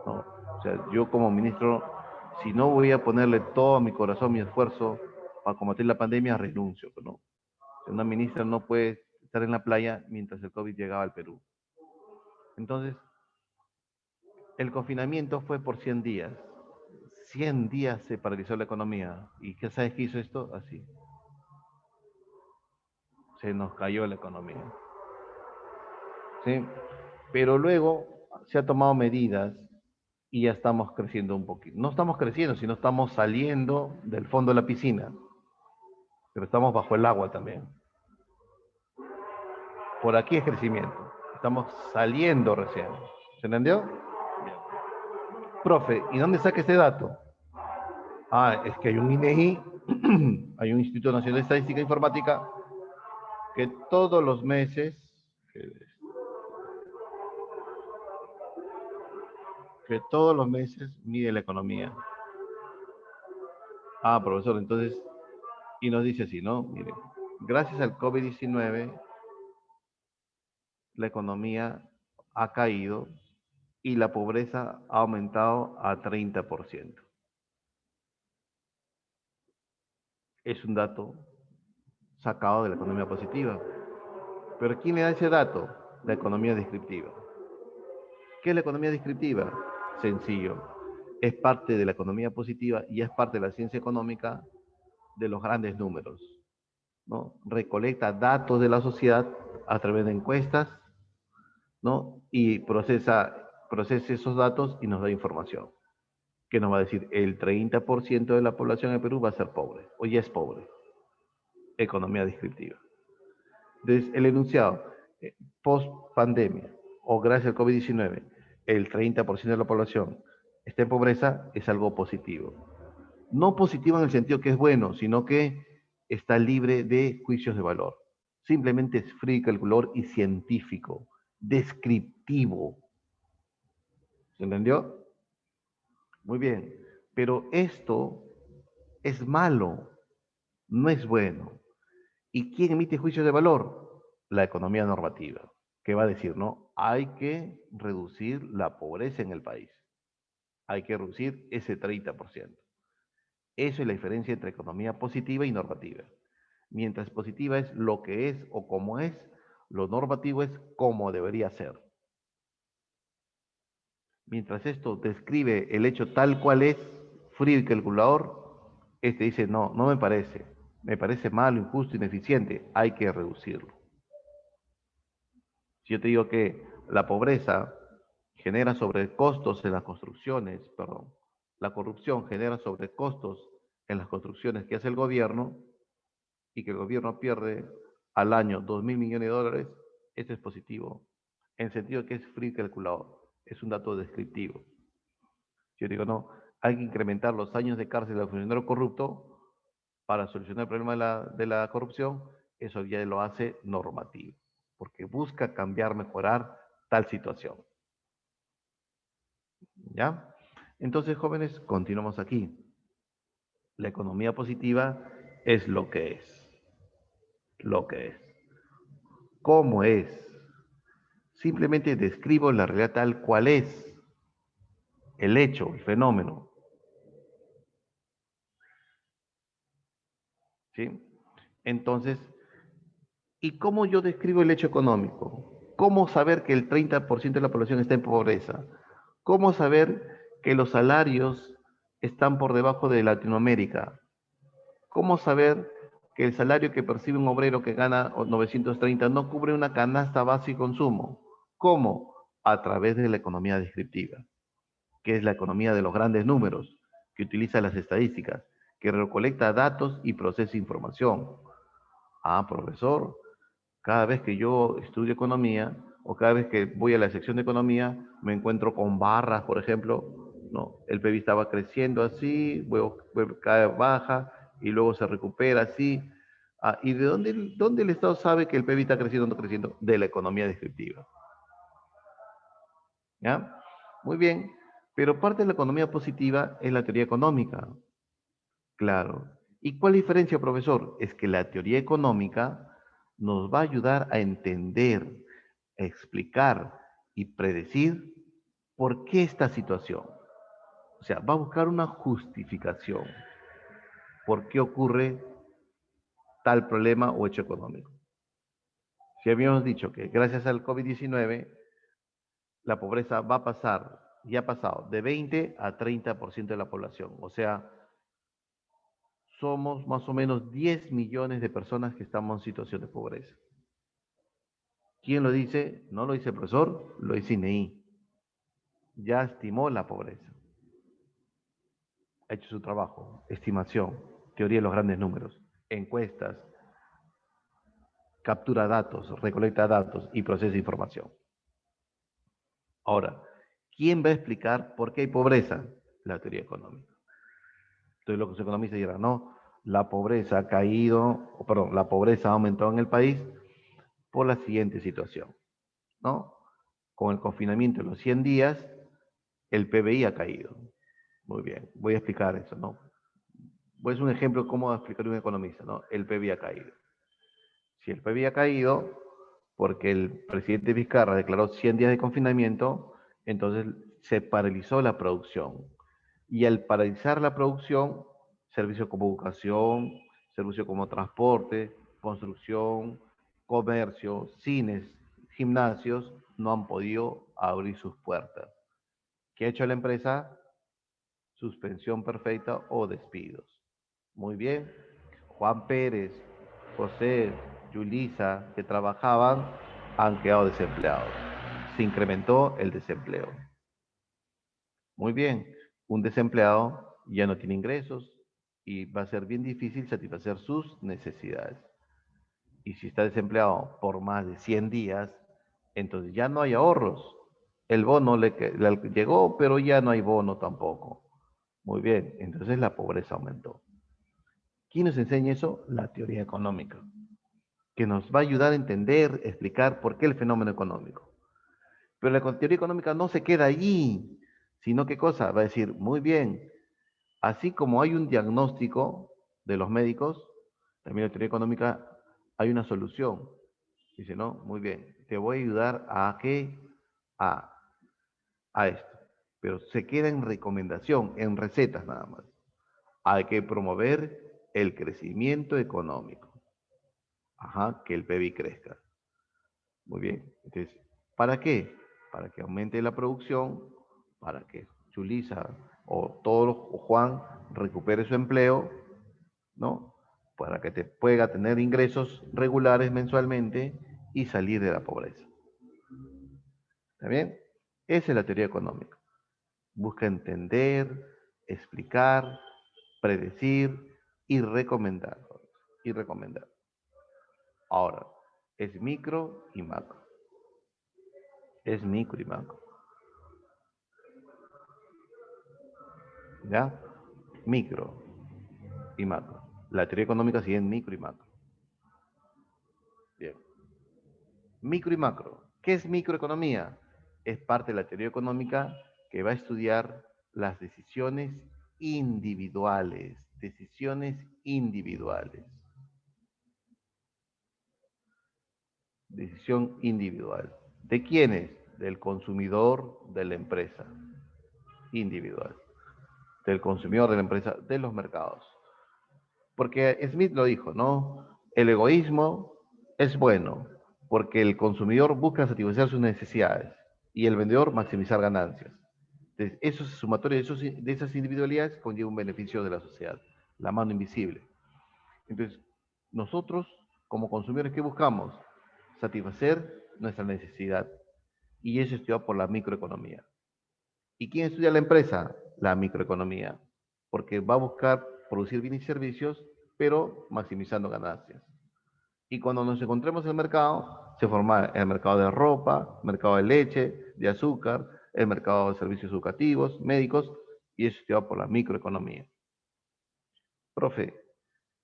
¿no? O sea, yo como ministro, si no voy a ponerle todo mi corazón, mi esfuerzo para combatir la pandemia, renuncio, ¿no? Una ministra no puede estar en la playa mientras el COVID llegaba al Perú. Entonces, el confinamiento fue por 100 días. 100 días se paralizó la economía. ¿Y qué sabes qué hizo esto? Así. Se nos cayó la economía. ¿Sí? Pero luego se han tomado medidas y ya estamos creciendo un poquito. No estamos creciendo, sino estamos saliendo del fondo de la piscina. Pero estamos bajo el agua también. Por aquí es crecimiento. Estamos saliendo recién. ¿Se entendió? Profe, ¿y dónde saca este dato? Ah, es que hay un INEGI, hay un Instituto Nacional de Estadística e Informática, que todos los meses, que todos los meses mide la economía. Ah, profesor, entonces, y nos dice así, ¿no? Mire, gracias al COVID-19, la economía ha caído y la pobreza ha aumentado a 30%. Es un dato sacado de la economía positiva. Pero ¿quién le da ese dato? La economía descriptiva. ¿Qué es la economía descriptiva? Sencillo. Es parte de la economía positiva y es parte de la ciencia económica de los grandes números, ¿no? Recolecta datos de la sociedad a través de encuestas, ¿no? Y procesa esos datos y nos da información. Que nos va a decir el 30% de la población de Perú va a ser pobre, o ya es pobre. Economía descriptiva. Entonces, el enunciado, post pandemia o gracias al COVID-19, el 30% de la población está en pobreza, es algo positivo. No positivo en el sentido que es bueno, sino que está libre de juicios de valor. Simplemente es frío, calculador y científico, descriptivo. ¿Se entendió? Muy bien. Pero esto es malo, no es bueno. ¿Y quién emite juicios de valor? La economía normativa, que va a decir, ¿no? Hay que reducir la pobreza en el país. Hay que reducir ese 30%. Eso es la diferencia entre economía positiva y normativa. Mientras positiva es lo que es o cómo es, lo normativo es cómo debería ser. Mientras esto describe el hecho tal cual es, frío y calculador, este dice, no, no me parece malo, injusto, ineficiente, hay que reducirlo. Si yo te digo que la pobreza genera sobrecostos en las construcciones, perdón, la corrupción genera sobrecostos en las construcciones que hace el gobierno y que el gobierno pierde al año 2.000 millones de dólares, esto es positivo, en el sentido que es frío y calculador, es un dato descriptivo. Yo digo, no, hay que incrementar los años de cárcel del funcionario corrupto para solucionar el problema de la corrupción, eso ya lo hace normativo, porque busca cambiar, mejorar tal situación. ¿Ya? Entonces, jóvenes, continuamos aquí. La economía positiva es lo que es. Lo que es. ¿Cómo es? Simplemente describo la realidad tal cual es. El hecho, el fenómeno. ¿Sí? Entonces, ¿y cómo yo describo el hecho económico? ¿Cómo saber que el 30% de la población está en pobreza? ¿Cómo saber que los salarios están por debajo de Latinoamérica? ¿Cómo saber que el salario que percibe un obrero que gana 930 no cubre una canasta base y consumo? ¿Cómo? A través de la economía descriptiva, que es la economía de los grandes números, que utiliza las estadísticas, que recolecta datos y procesa información. Ah, profesor, cada vez que yo estudio economía o cada vez que voy a la sección de economía me encuentro con barras, por ejemplo, no, el PIB estaba creciendo así, luego cae baja y luego se recupera así. Ah, ¿y de dónde el Estado sabe que el PIB está creciendo o no creciendo? De la economía descriptiva. ¿Ya? Muy bien, pero parte de la economía positiva es la teoría económica. Claro. ¿Y cuál diferencia, profesor? Es que la teoría económica nos va a ayudar a entender, a explicar y predecir por qué esta situación. O sea, va a buscar una justificación. ¿Por qué ocurre tal problema o hecho económico? Si habíamos dicho que gracias al COVID-19 la pobreza va a pasar, y ha pasado, de 20 a 30% de la población. O sea, somos más o menos 10 millones de personas que estamos en situación de pobreza. ¿Quién lo dice? No lo dice el profesor, lo dice INEI. Ya estimó la pobreza. Ha hecho su trabajo, estimación, teoría de los grandes números, encuestas, captura datos, recolecta datos y procesa información. Ahora, ¿quién va a explicar por qué hay pobreza? La teoría económica. Entonces, lo que los economistas dirán, no, la pobreza ha caído, perdón, la pobreza ha aumentado en el país por la siguiente situación, ¿no? Con el confinamiento de los 100 días, el PBI ha caído. Muy bien, voy a explicar eso, ¿no? Pues un ejemplo de cómo explicar un economista, ¿no? El PBI ha caído. Si el PBI ha caído porque el presidente Vizcarra declaró 100 días de confinamiento, entonces se paralizó la producción. Y al paralizar la producción, servicios como educación, servicios como transporte, construcción, comercio, cines, gimnasios, no han podido abrir sus puertas. ¿Qué ha hecho la empresa? Suspensión perfecta o despidos. Muy bien. Juan Pérez, José, Yulisa, que trabajaban, han quedado desempleados. Se incrementó el desempleo. Muy bien. Un desempleado ya no tiene ingresos y va a ser bien difícil satisfacer sus necesidades. Y si está desempleado por más de 100 días, entonces ya no hay ahorros. El bono le llegó, pero ya no hay bono tampoco. Muy bien, entonces la pobreza aumentó. ¿Quién nos enseña eso? La teoría económica, que nos va a ayudar a entender, explicar por qué el fenómeno económico. Pero la teoría económica no se queda allí, sino qué cosa, va a decir, muy bien, así como hay un diagnóstico de los médicos, también la teoría económica hay una solución. Dice, no, muy bien, te voy a ayudar a qué, a, a esto. Pero se queda en recomendación, en recetas nada más. Hay que promover el crecimiento económico. Ajá, que el PIB crezca. Muy bien. Entonces, ¿para qué? Para que aumente la producción, para que Chulisa o Juan recupere su empleo, ¿no? Para que te pueda tener ingresos regulares mensualmente y salir de la pobreza. ¿Está bien? Esa es la teoría económica. Busca entender, explicar, predecir y recomendar. Y recomendar. Ahora, es micro y macro. Es micro y macro. ¿Ya? Micro y macro. La teoría económica sigue en micro y macro. Bien. Micro y macro. ¿Qué es microeconomía? Es parte de la teoría económica que va a estudiar las decisiones individuales. Decisiones individuales. Decisión individual. ¿De quiénes? Del consumidor de la empresa. Individual. Del consumidor de la empresa, de los mercados. Porque Smith lo dijo, ¿no? El egoísmo es bueno porque el consumidor busca satisfacer sus necesidades y el vendedor maximizar ganancias. Entonces, esos sumatorios de esas individualidades conlleva un beneficio de la sociedad, la mano invisible. Entonces, nosotros como consumidores, ¿qué buscamos? Satisfacer nuestra necesidad. Y eso es estudiado por la microeconomía. ¿Y quién estudia la empresa? La microeconomía. Porque va a buscar producir bienes y servicios, pero maximizando ganancias. Y cuando nos encontremos en el mercado, se forma el mercado de ropa, mercado de leche, de azúcar, el mercado de servicios educativos, médicos, y eso se va por la microeconomía. Profe,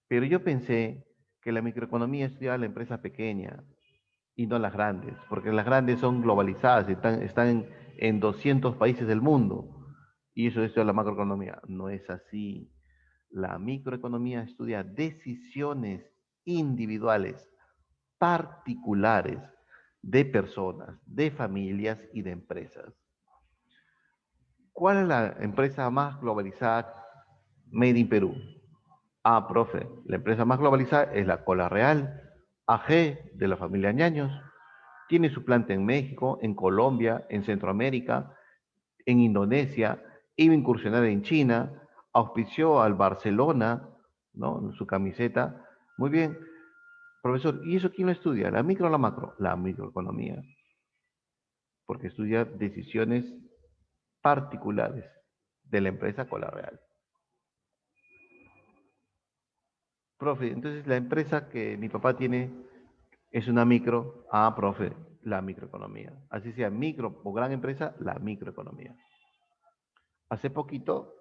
pero yo pensé que la microeconomía estudiaba la empresa pequeña y no las grandes, porque las grandes son globalizadas, están en 200 países del mundo, y eso estudia la macroeconomía. No es así. La microeconomía estudia decisiones individuales, particulares de personas, de familias y de empresas. ¿Cuál es la empresa más globalizada made in Perú? Ah, profe, la empresa más globalizada es la Cola Real, AG de la familia Ñaños. Tiene su planta en México, en Colombia, en Centroamérica, en Indonesia, iba a incursionar en China, auspició al Barcelona, ¿no? En su camiseta. Muy bien, profesor, ¿y eso quién lo estudia? ¿La micro o la macro? La microeconomía, porque estudia decisiones particulares de la empresa Cola Real. Profe, entonces la empresa que mi papá tiene es una micro. Ah, profe, la microeconomía. Así sea micro o gran empresa, la microeconomía. Hace poquito,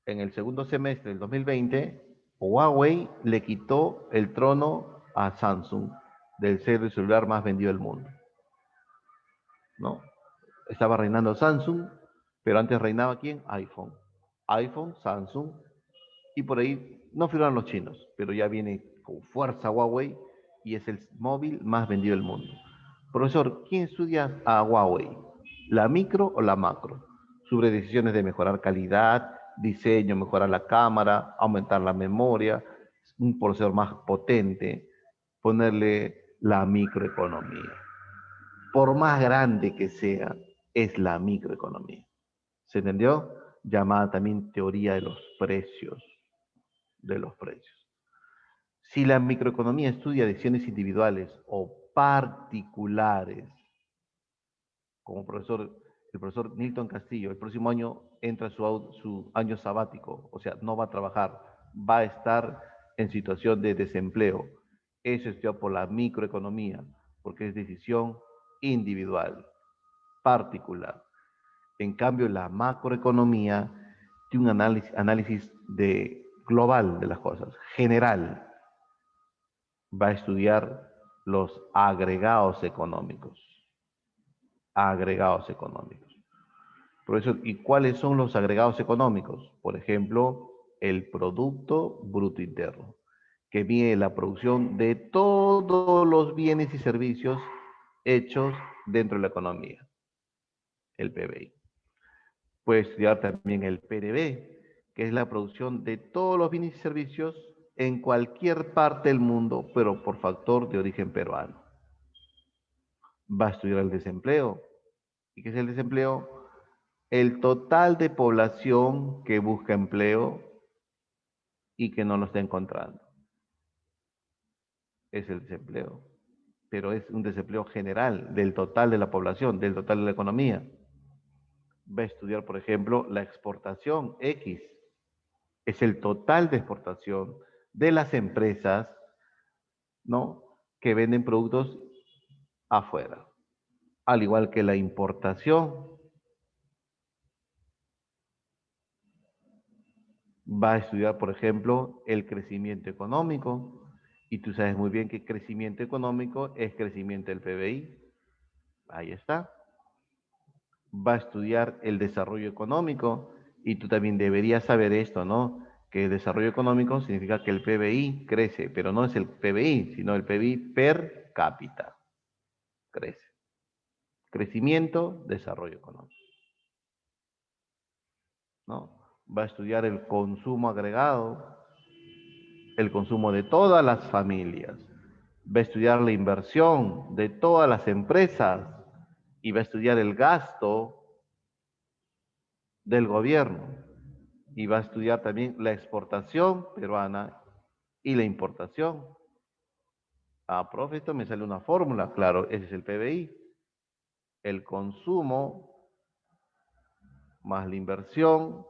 en el segundo semestre del 2020, Huawei le quitó el trono a Samsung del ser el celular más vendido del mundo, ¿no? Estaba reinando Samsung, pero antes reinaba ¿quién? iPhone. iPhone, Samsung, y por ahí no figuran los chinos, pero ya viene con fuerza Huawei y es el móvil más vendido del mundo. Profesor, ¿quién estudia a Huawei? ¿La micro o la macro? Sobre decisiones de mejorar calidad, diseño, mejorar la cámara, aumentar la memoria, un procesador más potente, ponerle la microeconomía. Por más grande que sea, es la microeconomía. ¿Se entendió? Llamada también teoría de los precios. Si la microeconomía estudia decisiones individuales o particulares, como el profesor Nilton Castillo, el próximo año entra su año sabático, o sea, no va a trabajar, va a estar en situación de desempleo. Eso estudia por la microeconomía, porque es decisión individual, particular. En cambio, la macroeconomía tiene un análisis global de las cosas, general. Va a estudiar los agregados económicos. Agregados económicos. Por eso, ¿y cuáles son los agregados económicos? Por ejemplo, el Producto Bruto Interno, que mide la producción de todos los bienes y servicios hechos dentro de la economía, el PBI. Puede estudiar también el PDB, que es la producción de todos los bienes y servicios en cualquier parte del mundo, pero por factor de origen peruano. Va a estudiar el desempleo. ¿Y qué es el desempleo? El total de población que busca empleo y que no lo está encontrando. Es el desempleo. Pero es un desempleo general del total de la población, del total de la economía. Va a estudiar, por ejemplo, la exportación X. Es el total de exportación de las empresas, ¿no? Que venden productos afuera. Al igual que la importación, va a estudiar, por ejemplo, el crecimiento económico. Y tú sabes muy bien que crecimiento económico es crecimiento del PBI. Ahí está. Va a estudiar el desarrollo económico. Y tú también deberías saber esto, ¿no? Que el desarrollo económico significa que el PBI crece, pero no es el PBI, sino el PBI per cápita. Crece. Crecimiento, desarrollo económico, ¿no? Va a estudiar el consumo agregado, el consumo de todas las familias. Va a estudiar la inversión de todas las empresas y va a estudiar el gasto del gobierno. Y va a estudiar también la exportación peruana y la importación. Ah, profe, esto me sale una fórmula. Claro, ese es el PBI. El consumo más la inversión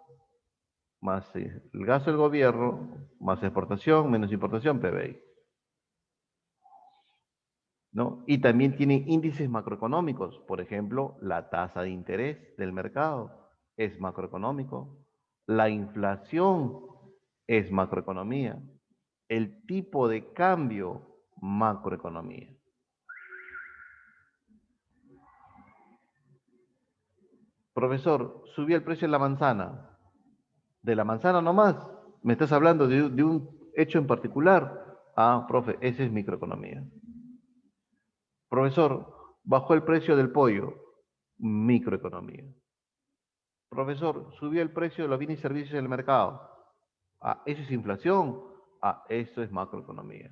más el gasto del gobierno, más exportación, menos importación, PBI. ¿No? Y también tiene índices macroeconómicos, por ejemplo, la tasa de interés del mercado es macroeconómico, la inflación es macroeconomía, el tipo de cambio, macroeconomía. Profesor, subió el precio de la manzana. ¿De la manzana nomás? ¿Me estás hablando de un hecho en particular? Ah, profe, esa es microeconomía. Profesor, bajó el precio del pollo. Microeconomía. Profesor, subió el precio de los bienes y servicios en el mercado. Ah, ¿eso es inflación? Ah, eso es macroeconomía.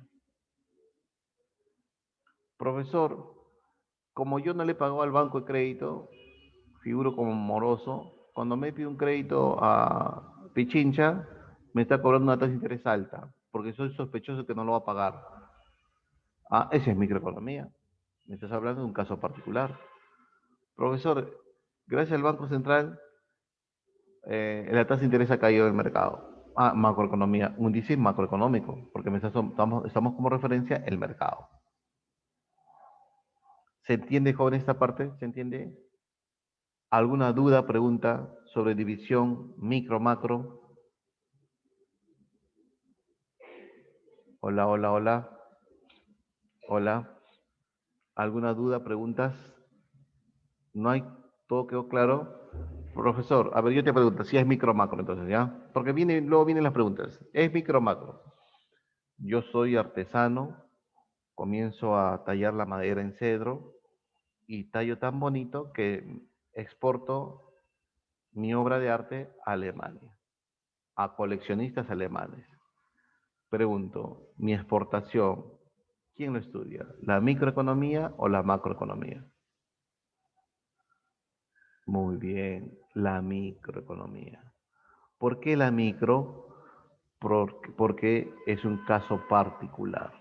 Profesor, como yo no le pago al banco de crédito, figuro como moroso, cuando me pide un crédito a Pichincha, me está cobrando una tasa de interés alta, porque soy sospechoso que no lo va a pagar. Ah, esa es microeconomía. Me estás hablando de un caso particular. Profesor, gracias al Banco Central, la tasa de interés ha caído del mercado. Ah, macroeconomía, un índice macroeconómico, porque estamos como referencia el mercado. ¿Se entiende, joven, esta parte? ¿Se entiende? ¿Alguna duda, pregunta sobre división micro-macro? Hola, hola, hola. Hola. ¿Alguna duda, preguntas? ¿No hay? ¿Todo quedó claro? Profesor, a ver, yo te pregunto, si es micro-macro entonces, ¿ya? Porque luego vienen las preguntas. ¿Es micro-macro? Yo soy artesano, comienzo a tallar la madera en cedro y tallo tan bonito que exporto mi obra de arte a Alemania, a coleccionistas alemanes. Pregunto, mi exportación, ¿quién lo estudia? ¿La microeconomía o la macroeconomía? Muy bien, la microeconomía. ¿Por qué la micro? Porque es un caso particular.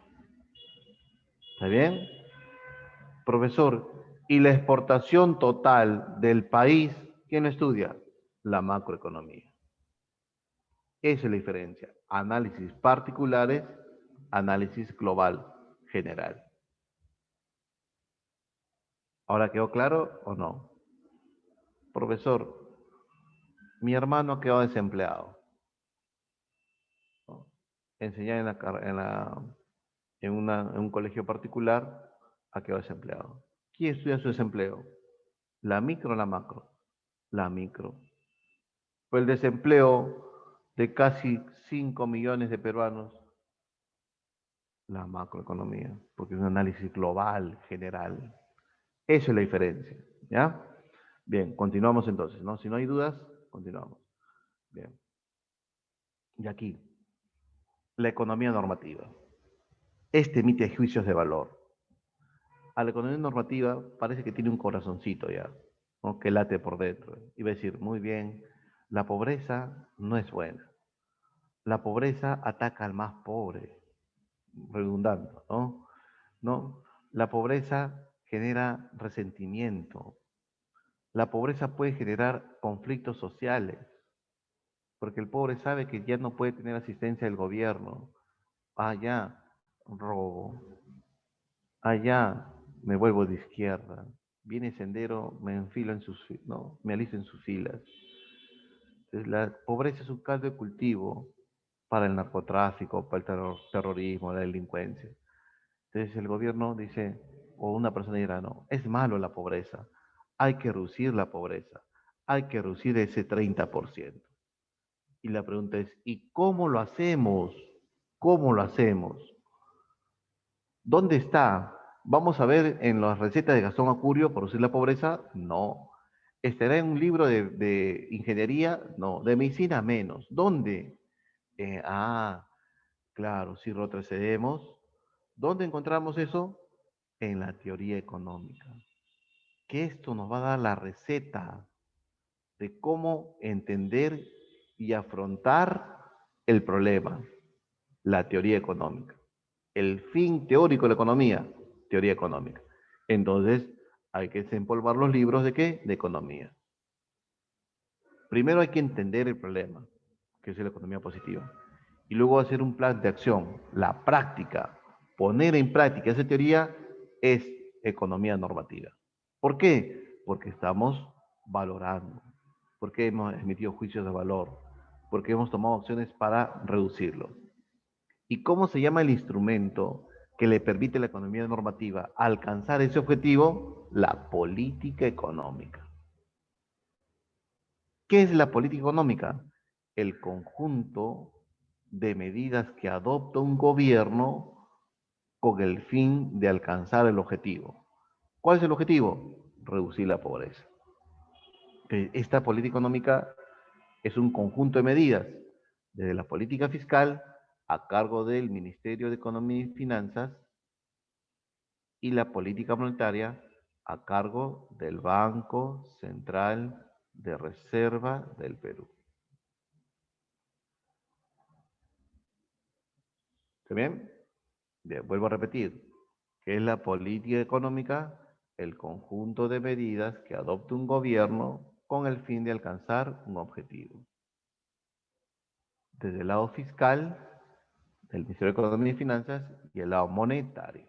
¿Está bien? Profesor, ¿y la exportación total del país, quién lo estudia? La macroeconomía. Esa es la diferencia. Análisis particulares, análisis global, general. ¿Ahora quedó claro o no? Profesor, mi hermano ha quedado desempleado. ¿No? Enseñar en un colegio particular, ha quedado desempleado. ¿Quién estudia su desempleo? ¿La micro o la macro? La micro. Pues el desempleo de casi 5 millones de peruanos, la macroeconomía, porque es un análisis global, general. Esa es la diferencia, ¿ya? Bien, continuamos entonces, ¿no? Si no hay dudas, continuamos. Bien. Y aquí, la economía normativa. Este emite juicios de valor. A la economía normativa parece que tiene un corazoncito ya, ¿no? Que late por dentro. Y va a decir, muy bien, la pobreza no es buena. La pobreza ataca al más pobre, redundando, ¿no? ¿No? La pobreza genera resentimiento. La pobreza puede generar conflictos sociales, porque el pobre sabe que ya no puede tener asistencia del gobierno. Ah, ya, robo. Allá me vuelvo de izquierda. Viene Sendero, me enfilo en sus, no, me alisto en sus filas. Entonces, la pobreza es un caldo de cultivo para el narcotráfico, para el terrorismo, la delincuencia. Entonces el gobierno dice, o una persona dirá, no, es malo la pobreza, hay que reducir la pobreza, hay que reducir ese 30%. Y la pregunta es, ¿y cómo lo hacemos? ¿Cómo lo hacemos? ¿Dónde está? ¿Vamos a ver en las recetas de Gastón Acurio por reducir la pobreza? No. ¿Estará en un libro de ingeniería? No. ¿De medicina? Menos. ¿Dónde? Claro, si retrocedemos, ¿dónde encontramos eso? En la teoría económica. Que esto nos va a dar la receta de cómo entender y afrontar el problema, la teoría económica. El fin teórico de la economía, teoría económica. Entonces, hay que desempolvar los libros de qué? De economía. Primero hay que entender el problema. que es la economía positiva. Y luego hacer un plan de acción. La práctica, poner en práctica esa teoría es economía normativa. ¿Por qué? Porque estamos valorando, porque hemos emitido juicios de valor, porque hemos tomado acciones para reducirlo. ¿Y cómo se llama el instrumento que le permite a la economía normativa alcanzar ese objetivo? La política económica. ¿Qué es la política económica? El conjunto de medidas que adopta un gobierno con el fin de alcanzar el objetivo. ¿Cuál es el objetivo? Reducir la pobreza. Esta política económica es un conjunto de medidas, desde la política fiscal a cargo del Ministerio de Economía y Finanzas y la política monetaria a cargo del Banco Central de Reserva del Perú. ¿Está bien? Bien, vuelvo a repetir, ¿qué es la política económica? El conjunto de medidas que adopta un gobierno con el fin de alcanzar un objetivo. Desde el lado fiscal, del Ministerio de Economía y Finanzas, y el lado monetario.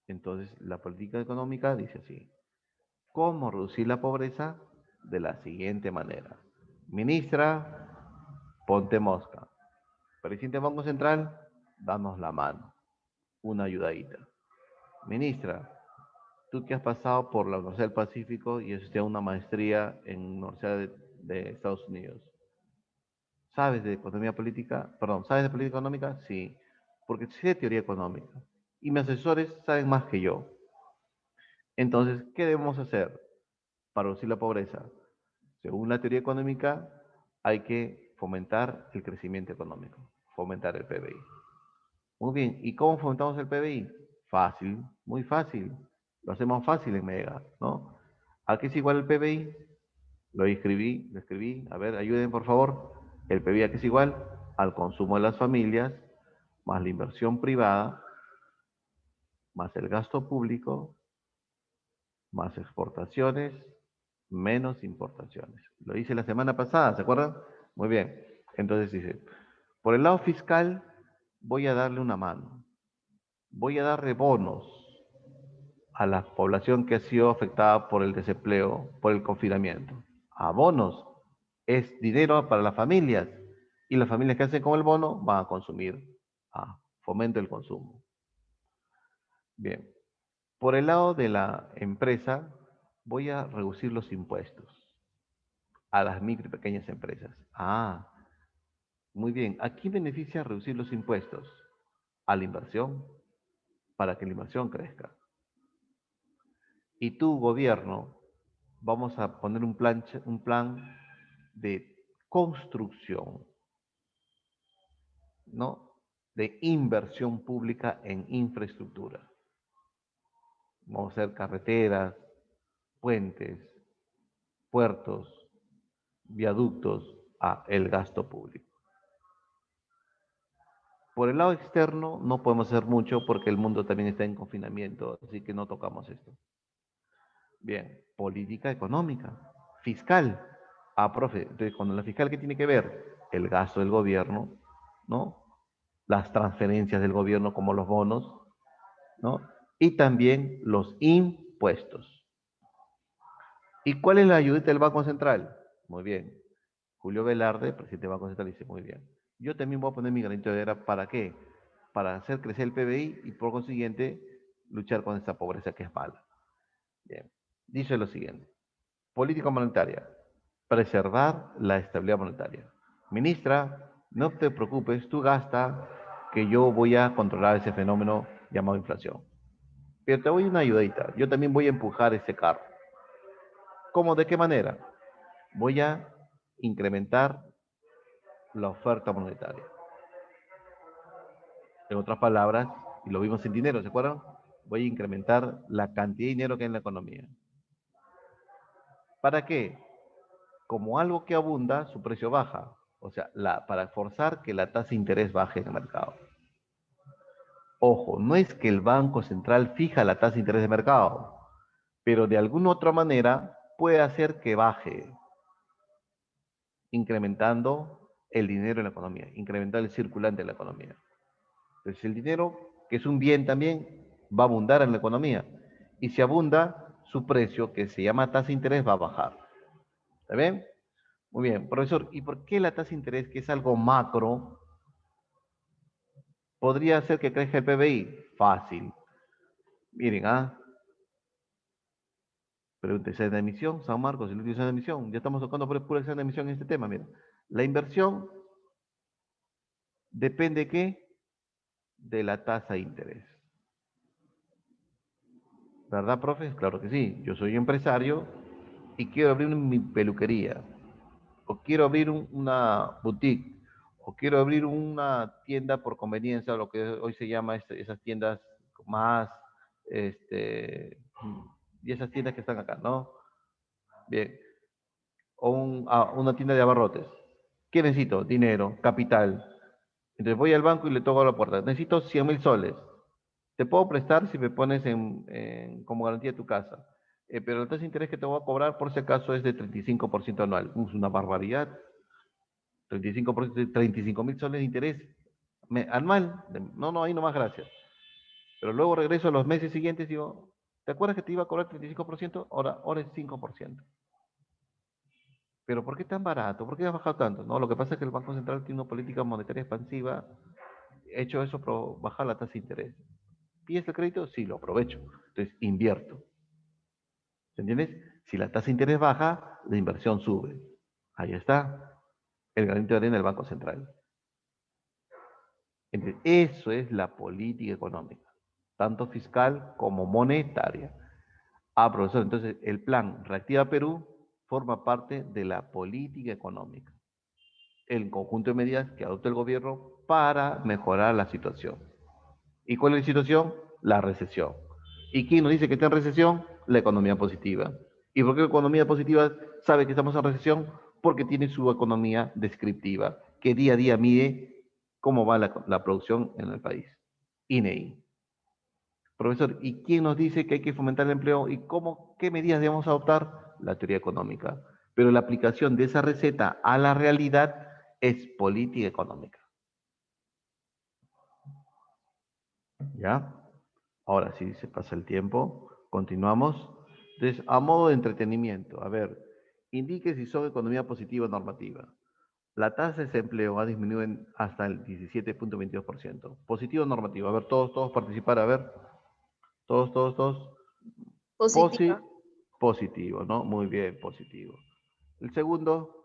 Entonces, la política económica dice así: ¿cómo reducir la pobreza? De la siguiente manera. Ministra, ponte mosca. Presidente del Banco Central, danos la mano, una ayudadita. Ministra, tú que has pasado por la Universidad del Pacífico y has estudiado una maestría en la Universidad de Estados Unidos, ¿sabes de economía política? Perdón, ¿sabes de política económica? Sí, porque sé de teoría económica. Y mis asesores saben más que yo. Entonces, ¿qué debemos hacer para reducir la pobreza? Según la teoría económica, hay que fomentar el crecimiento económico, fomentar el PBI. Muy bien, ¿y cómo fomentamos el PBI? Fácil, muy fácil. Lo hacemos fácil en Mega, ¿no? ¿A qué es igual el PBI? Lo escribí. A ver, ayuden por favor. El PBI a qué es igual? Al consumo de las familias, más la inversión privada, más el gasto público, más exportaciones, menos importaciones. Lo hice la semana pasada, ¿se acuerdan? Muy bien. Entonces dice, por el lado fiscal voy a darle una mano. Voy a darle bonos a la población que ha sido afectada por el desempleo, por el confinamiento. A bonos es dinero para las familias y las familias que hacen con el bono van a consumir. Fomento el consumo. Bien. Por el lado de la empresa, voy a reducir los impuestos a las micro y pequeñas empresas. Muy bien. ¿A quién beneficia reducir los impuestos? A la inversión, para que la inversión crezca. Y tu gobierno, vamos a poner un plan de construcción, ¿no? De inversión pública en infraestructura. Vamos a hacer carreteras, puentes, puertos, viaductos a el gasto público. Por el lado externo no podemos hacer mucho porque el mundo también está en confinamiento, así que no tocamos esto. Bien, política económica, fiscal. Profe, entonces con la fiscal, ¿qué tiene que ver? El gasto del gobierno, ¿no? Las transferencias del gobierno como los bonos, ¿no? Y también los impuestos. ¿Y cuál es la ayudita del Banco Central? Muy bien. Julio Velarde, presidente del Banco Central, dice, muy bien. Yo también voy a poner mi granito de arena, ¿para qué? Para hacer crecer el PBI y por consiguiente luchar con esta pobreza que es mala. Bien. Dice lo siguiente. Política monetaria. Preservar la estabilidad monetaria. Ministra, no te preocupes, tú gasta, que yo voy a controlar ese fenómeno llamado inflación. Pero te doy una ayudita. Yo también voy a empujar ese carro. ¿Cómo? ¿De qué manera? Voy a incrementar la oferta monetaria. En otras palabras, y lo vimos en dinero, ¿se acuerdan? Voy a incrementar la cantidad de dinero que hay en la economía. ¿Para qué? Como algo que abunda, su precio baja. O sea, para forzar que la tasa de interés baje en el mercado. Ojo, no es que el Banco Central fija la tasa de interés de mercado, pero de alguna otra manera puede hacer que baje, incrementando el dinero en la economía, incrementar el circulante de la economía. Entonces el dinero, que es un bien también, va a abundar en la economía. Y si abunda, su precio, que se llama tasa de interés, va a bajar. ¿Está bien? Muy bien, profesor, ¿y por qué la tasa de interés, que es algo macro, podría hacer que crezca el PBI? Fácil. Miren, pregunta, examen de admisión, San Marcos, el último examen de admisión. Ya estamos tocando por el puro examen de admisión en este tema, miren. La inversión depende, ¿qué? De la tasa de interés. ¿Verdad, profe? Claro que sí. Yo soy empresario y quiero abrir mi peluquería, o quiero abrir una boutique, o quiero abrir una tienda por conveniencia, lo que hoy se llama esas tiendas más, y esas tiendas que están acá, ¿no? Bien, o una tienda de abarrotes. ¿Qué necesito? Dinero, capital. Entonces voy al banco y le toco a la puerta. Necesito 100.000 soles. Te puedo prestar si me pones como garantía tu casa. Pero la tasa de interés que te voy a cobrar por si acaso es de 35% anual. Es una barbaridad. 35%, 35.000 soles de interés anual. No, no, ahí nomás gracias. Pero luego regreso a los meses siguientes y digo, ¿te acuerdas que te iba a cobrar 35%? Ahora es 5%. Pero ¿por qué tan barato? ¿Por qué ha bajado tanto? No, lo que pasa es que el Banco Central tiene una política monetaria expansiva. He hecho eso para bajar la tasa de interés. ¿Pides el crédito? Sí, lo aprovecho. Entonces, invierto. ¿Entiendes? Si la tasa de interés baja, la inversión sube. Ahí está el granito de arena del Banco Central. Entonces, eso es la política económica, tanto fiscal como monetaria. Profesor, entonces el plan Reactiva Perú forma parte de la política económica, el conjunto de medidas que adopta el gobierno para mejorar la situación. ¿Y cuál es la situación? La recesión. ¿Y quién nos dice que está en recesión? La economía positiva. ¿Y por qué la economía positiva sabe que estamos en recesión? Porque tiene su economía descriptiva, que día a día mide cómo va la producción en el país. INEI. Profesor, ¿y quién nos dice que hay que fomentar el empleo y qué medidas debemos adoptar? La teoría económica. Pero la aplicación de esa receta a la realidad es política económica. ¿Ya? Ahora sí, se pasa el tiempo. Continuamos. Entonces, a modo de entretenimiento, a ver, indique si son economía positiva o normativa. La tasa de desempleo ha disminuido hasta el 17.22%. Positivo o normativo. A ver, todos participar. A ver, todos. Positiva. Positivo, ¿no? Muy bien, positivo. El segundo,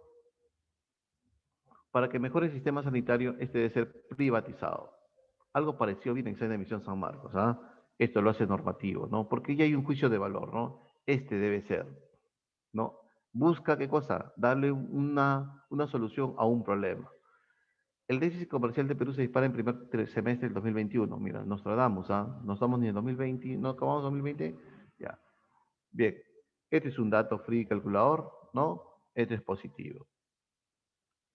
para que mejore el sistema sanitario, este debe ser privatizado. Algo parecido viene en de Emisión San Marcos, ¿ah? Esto lo hace normativo, ¿no? Porque ya hay un juicio de valor, ¿no? Este debe ser, ¿no? Busca qué cosa, darle una solución a un problema. El déficit comercial de Perú se dispara en primer semestre del 2021. Mira, nos tratamos, ¿ah? No estamos ni en 2020, no acabamos 2020, ya. Bien, este es un dato free calculador, ¿no? Este es positivo.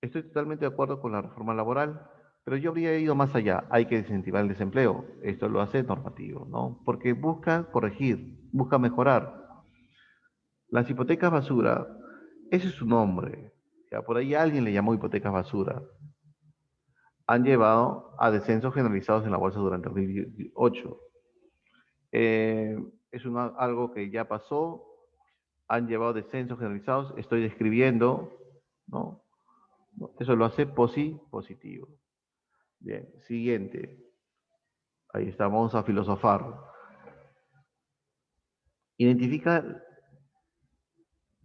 Estoy totalmente de acuerdo con la reforma laboral, pero yo habría ido más allá. Hay que incentivar el desempleo. Esto lo hace normativo, ¿no? Porque busca corregir, busca mejorar. Las hipotecas basura, ese es su nombre. Ya por ahí alguien le llamó hipotecas basura. Han llevado a descensos generalizados en la bolsa durante el 2018. Es algo que ya pasó. Han llevado descensos generalizados. Estoy describiendo, ¿no? Eso lo hace positivo. Bien, siguiente. Ahí está, vamos a filosofar. Identifica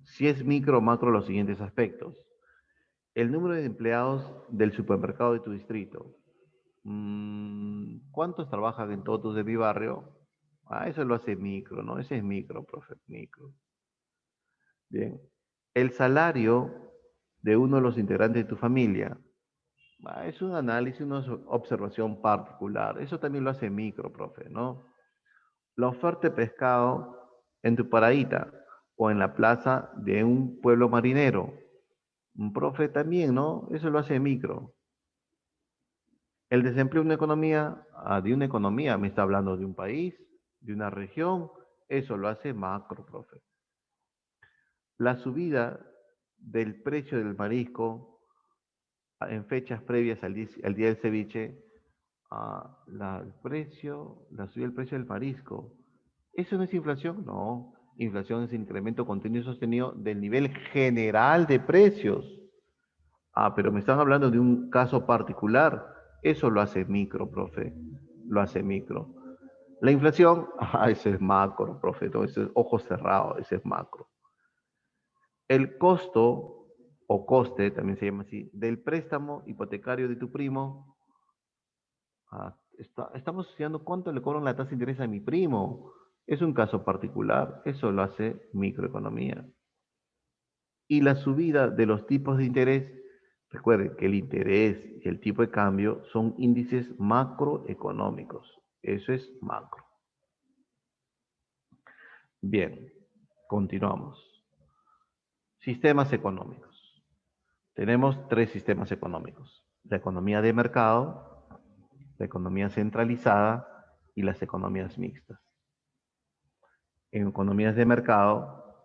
si es micro o macro los siguientes aspectos. El número de empleados del supermercado de tu distrito. ¿Cuántos trabajan en todos de mi barrio? Eso lo hace micro, ¿no? Ese es micro, profe, micro. Bien. El salario de uno de los integrantes de tu familia. Es un análisis, una observación particular. Eso también lo hace micro, profe, ¿no? La oferta de pescado en tu paradita o en la plaza de un pueblo marinero. Un profe también, ¿no? Eso lo hace micro. El desempleo de una economía, me está hablando de un país, de una región, eso lo hace macro, profe. La subida del precio del marisco en fechas previas al día del ceviche, la subida del precio del marisco. ¿Eso no es inflación? No. Inflación es incremento continuo y sostenido del nivel general de precios. Pero me están hablando de un caso particular. Eso lo hace micro, profe. Lo hace micro. La inflación, eso es macro, profe. No, eso es ojo cerrado, ese es macro. El costo o coste, también se llama así, del préstamo hipotecario de tu primo. Estamos estudiando cuánto le cobran la tasa de interés a mi primo. Es un caso particular, eso lo hace microeconomía. Y la subida de los tipos de interés, recuerden que el interés y el tipo de cambio son índices macroeconómicos. Eso es macro. Bien, continuamos. Sistemas económicos. Tenemos tres sistemas económicos. La economía de mercado, la economía centralizada y las economías mixtas. En economías de mercado,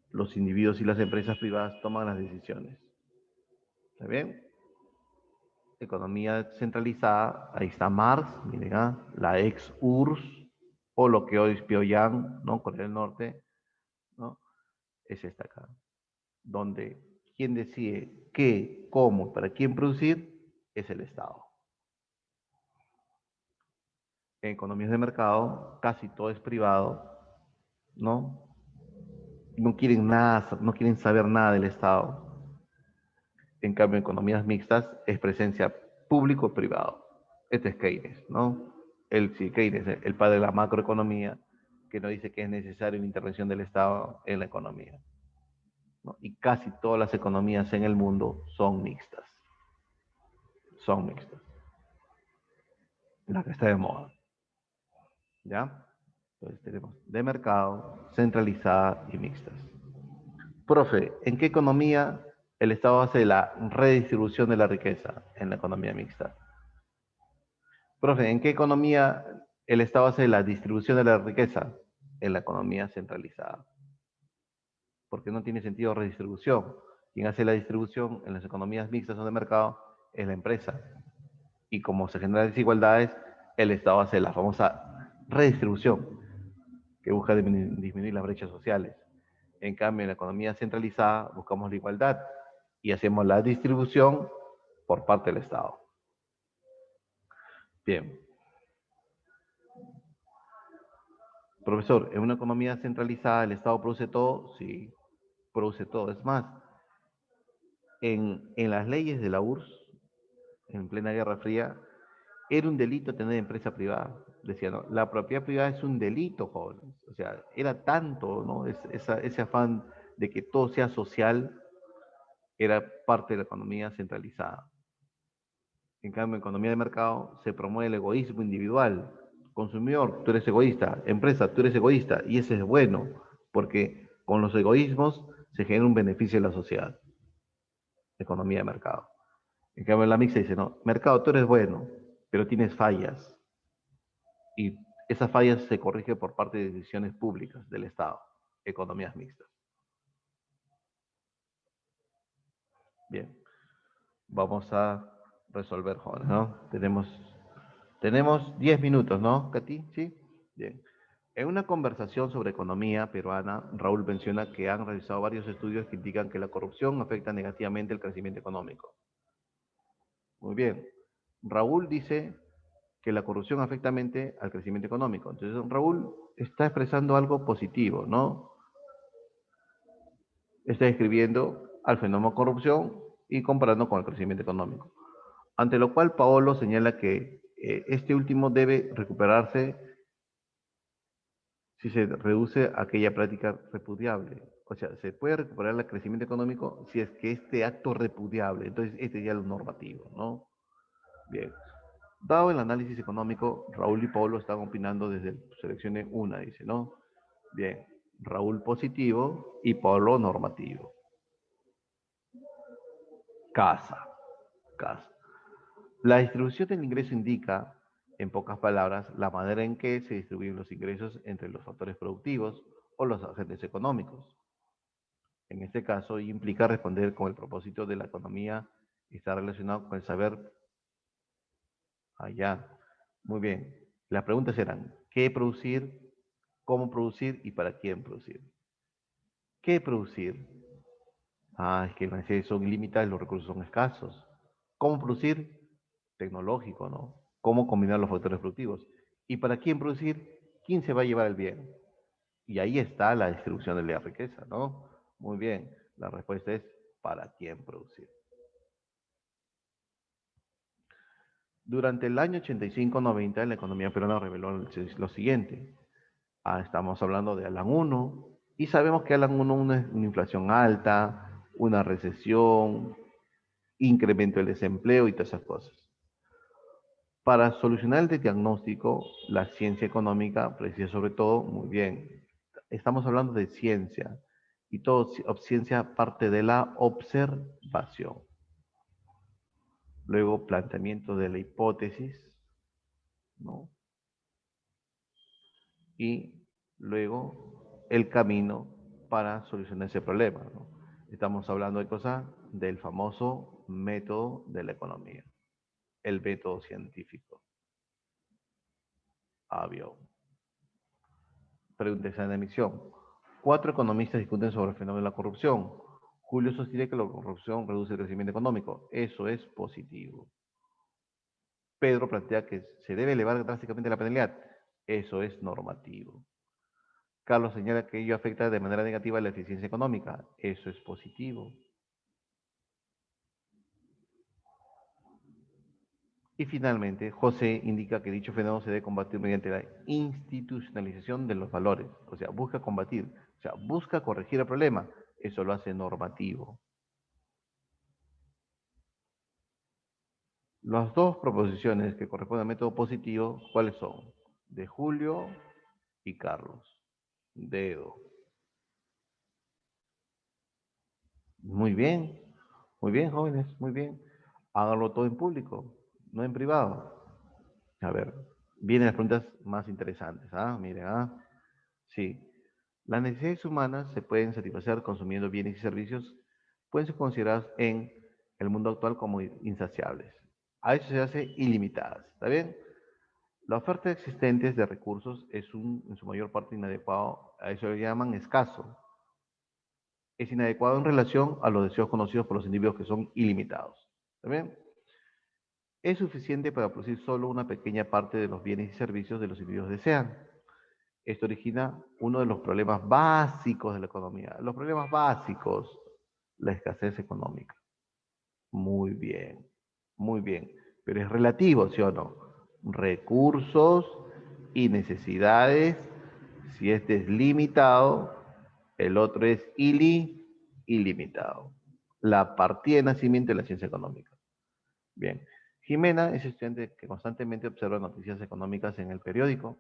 los individuos y las empresas privadas toman las decisiones. ¿Está bien? Economía centralizada, ahí está Marx, miren, la ex URSS, o lo que hoy es Pyongyang, ¿no? Corea del Norte, ¿no? Es esta acá, donde quien decide qué, cómo, para quién producir, es el Estado. En economías de mercado, casi todo es privado, ¿no? No quieren nada, no quieren saber nada del Estado. En cambio, en economías mixtas es presencia público-privado. Este es Keynes, ¿no? Sí, Keynes, el padre de la macroeconomía, que nos dice que es necesaria una intervención del Estado en la economía, ¿no? Y casi todas las economías en el mundo son mixtas. Son mixtas. La que está de moda. ¿Ya? Entonces tenemos de mercado, centralizada y mixtas. Profe, ¿en qué economía el Estado hace la redistribución de la riqueza? En la economía mixta. Profe, ¿en qué economía el Estado hace la distribución de la riqueza? En la economía centralizada. Porque no tiene sentido redistribución. Quien hace la distribución en las economías mixtas o de mercado es la empresa. Y como se generan desigualdades, el Estado hace la famosa redistribución, que busca disminuir las brechas sociales. En cambio, en la economía centralizada buscamos la igualdad y hacemos la distribución por parte del Estado. Bien. Profesor, en una economía centralizada, ¿el Estado produce todo? Sí, produce todo. Es más, en las leyes de la URSS, en plena Guerra Fría, era un delito tener empresa privada. Decían, no, la propiedad privada es un delito, jóvenes. O sea, era tanto, ¿no? Ese afán de que todo sea social era parte de la economía centralizada. En cambio, en economía de mercado se promueve el egoísmo individual. Consumidor, tú eres egoísta. Empresa, tú eres egoísta. Y ese es bueno, porque con los egoísmos se genera un beneficio en la sociedad. Economía de mercado. En cambio, en la mixta dice, no, mercado, tú eres bueno, pero tienes fallas. Y esas fallas se corrigen por parte de decisiones públicas del Estado. Economías mixtas. Bien, vamos a resolver, jóvenes, ¿no? Tenemos 10 minutos, ¿no, Katy? ¿Sí? Bien. En una conversación sobre economía peruana, Raúl menciona que han realizado varios estudios que indican que la corrupción afecta negativamente el crecimiento económico. Muy bien. Raúl dice que la corrupción afecta mente al crecimiento económico. Entonces, Raúl está expresando algo positivo, ¿no? Está describiendo al fenómeno corrupción y comparando con el crecimiento económico. Ante lo cual, Paolo señala que este último debe recuperarse si se reduce aquella práctica repudiable. O sea, se puede recuperar el crecimiento económico si es que este acto repudiable, entonces este ya es lo normativo, ¿no? Bien. Dado el análisis económico, Raúl y Pablo están opinando desde seleccione una, dice, ¿no? Bien. Raúl positivo y Pablo normativo. Casa. Casa. La distribución del ingreso indica, en pocas palabras, la manera en que se distribuyen los ingresos entre los factores productivos o los agentes económicos. En este caso, implica responder con el propósito de la economía Está relacionado con el saber allá. Muy bien. Las preguntas eran, ¿qué producir? ¿Cómo producir? ¿Y para quién producir? ¿Qué producir? Es que las necesidades son ilimitadas, los recursos son escasos. ¿Cómo producir? Tecnológico, ¿no? ¿Cómo combinar los factores productivos? ¿Y para quién producir? ¿Quién se va a llevar el bien? Y ahí está la distribución de la riqueza, ¿no? Muy bien. La respuesta es ¿para quién producir? Durante el año 85-90, la economía peruana reveló lo siguiente. Estamos hablando de Alan 1 y sabemos que Alan 1 es una inflación alta, una recesión, incremento del desempleo y todas esas cosas. Para solucionar el diagnóstico, la ciencia económica precisa sobre todo, muy bien, estamos hablando de ciencia y toda ciencia parte de la observación. Luego, planteamiento de la hipótesis, ¿no? Y luego el camino para solucionar ese problema, ¿no? Estamos hablando de cosas del famoso método de la economía, el método científico. Avión. Pregunta de emisión. 4 economistas discuten sobre el fenómeno de la corrupción. Julio sostiene que la corrupción reduce el crecimiento económico. Eso es positivo. Pedro plantea que se debe elevar drásticamente la penalidad. Eso es normativo. Carlos señala que ello afecta de manera negativa la eficiencia económica. Eso es positivo. Y finalmente, José indica que dicho fenómeno se debe combatir mediante la institucionalización de los valores. O sea, busca combatir, o sea, busca corregir el problema. Eso lo hace normativo. Las dos proposiciones que corresponden al método positivo, ¿cuáles son? De Julio y Carlos. Dedo. Muy bien, jóvenes, muy bien. Háganlo todo en público, no en privado. A ver, vienen las preguntas más interesantes. Miren, sí. Las necesidades humanas se pueden satisfacer consumiendo bienes y servicios, pueden ser consideradas en el mundo actual como insaciables. A eso se hace ilimitadas, ¿está bien? La oferta existente de recursos es en su mayor parte inadecuado, a eso le llaman escaso. Es inadecuado en relación a los deseos conocidos por los individuos que son ilimitados. ¿Está bien? Es suficiente para producir solo una pequeña parte de los bienes y servicios de los individuos desean. Esto origina uno de los problemas básicos de la economía. Los problemas básicos, la escasez económica. Muy bien, muy bien. Pero es relativo, ¿sí o no? Recursos y necesidades, si este es limitado, el otro es ilimitado. La partida de nacimiento de la ciencia económica. Bien. Jimena es estudiante que constantemente observa noticias económicas en el periódico.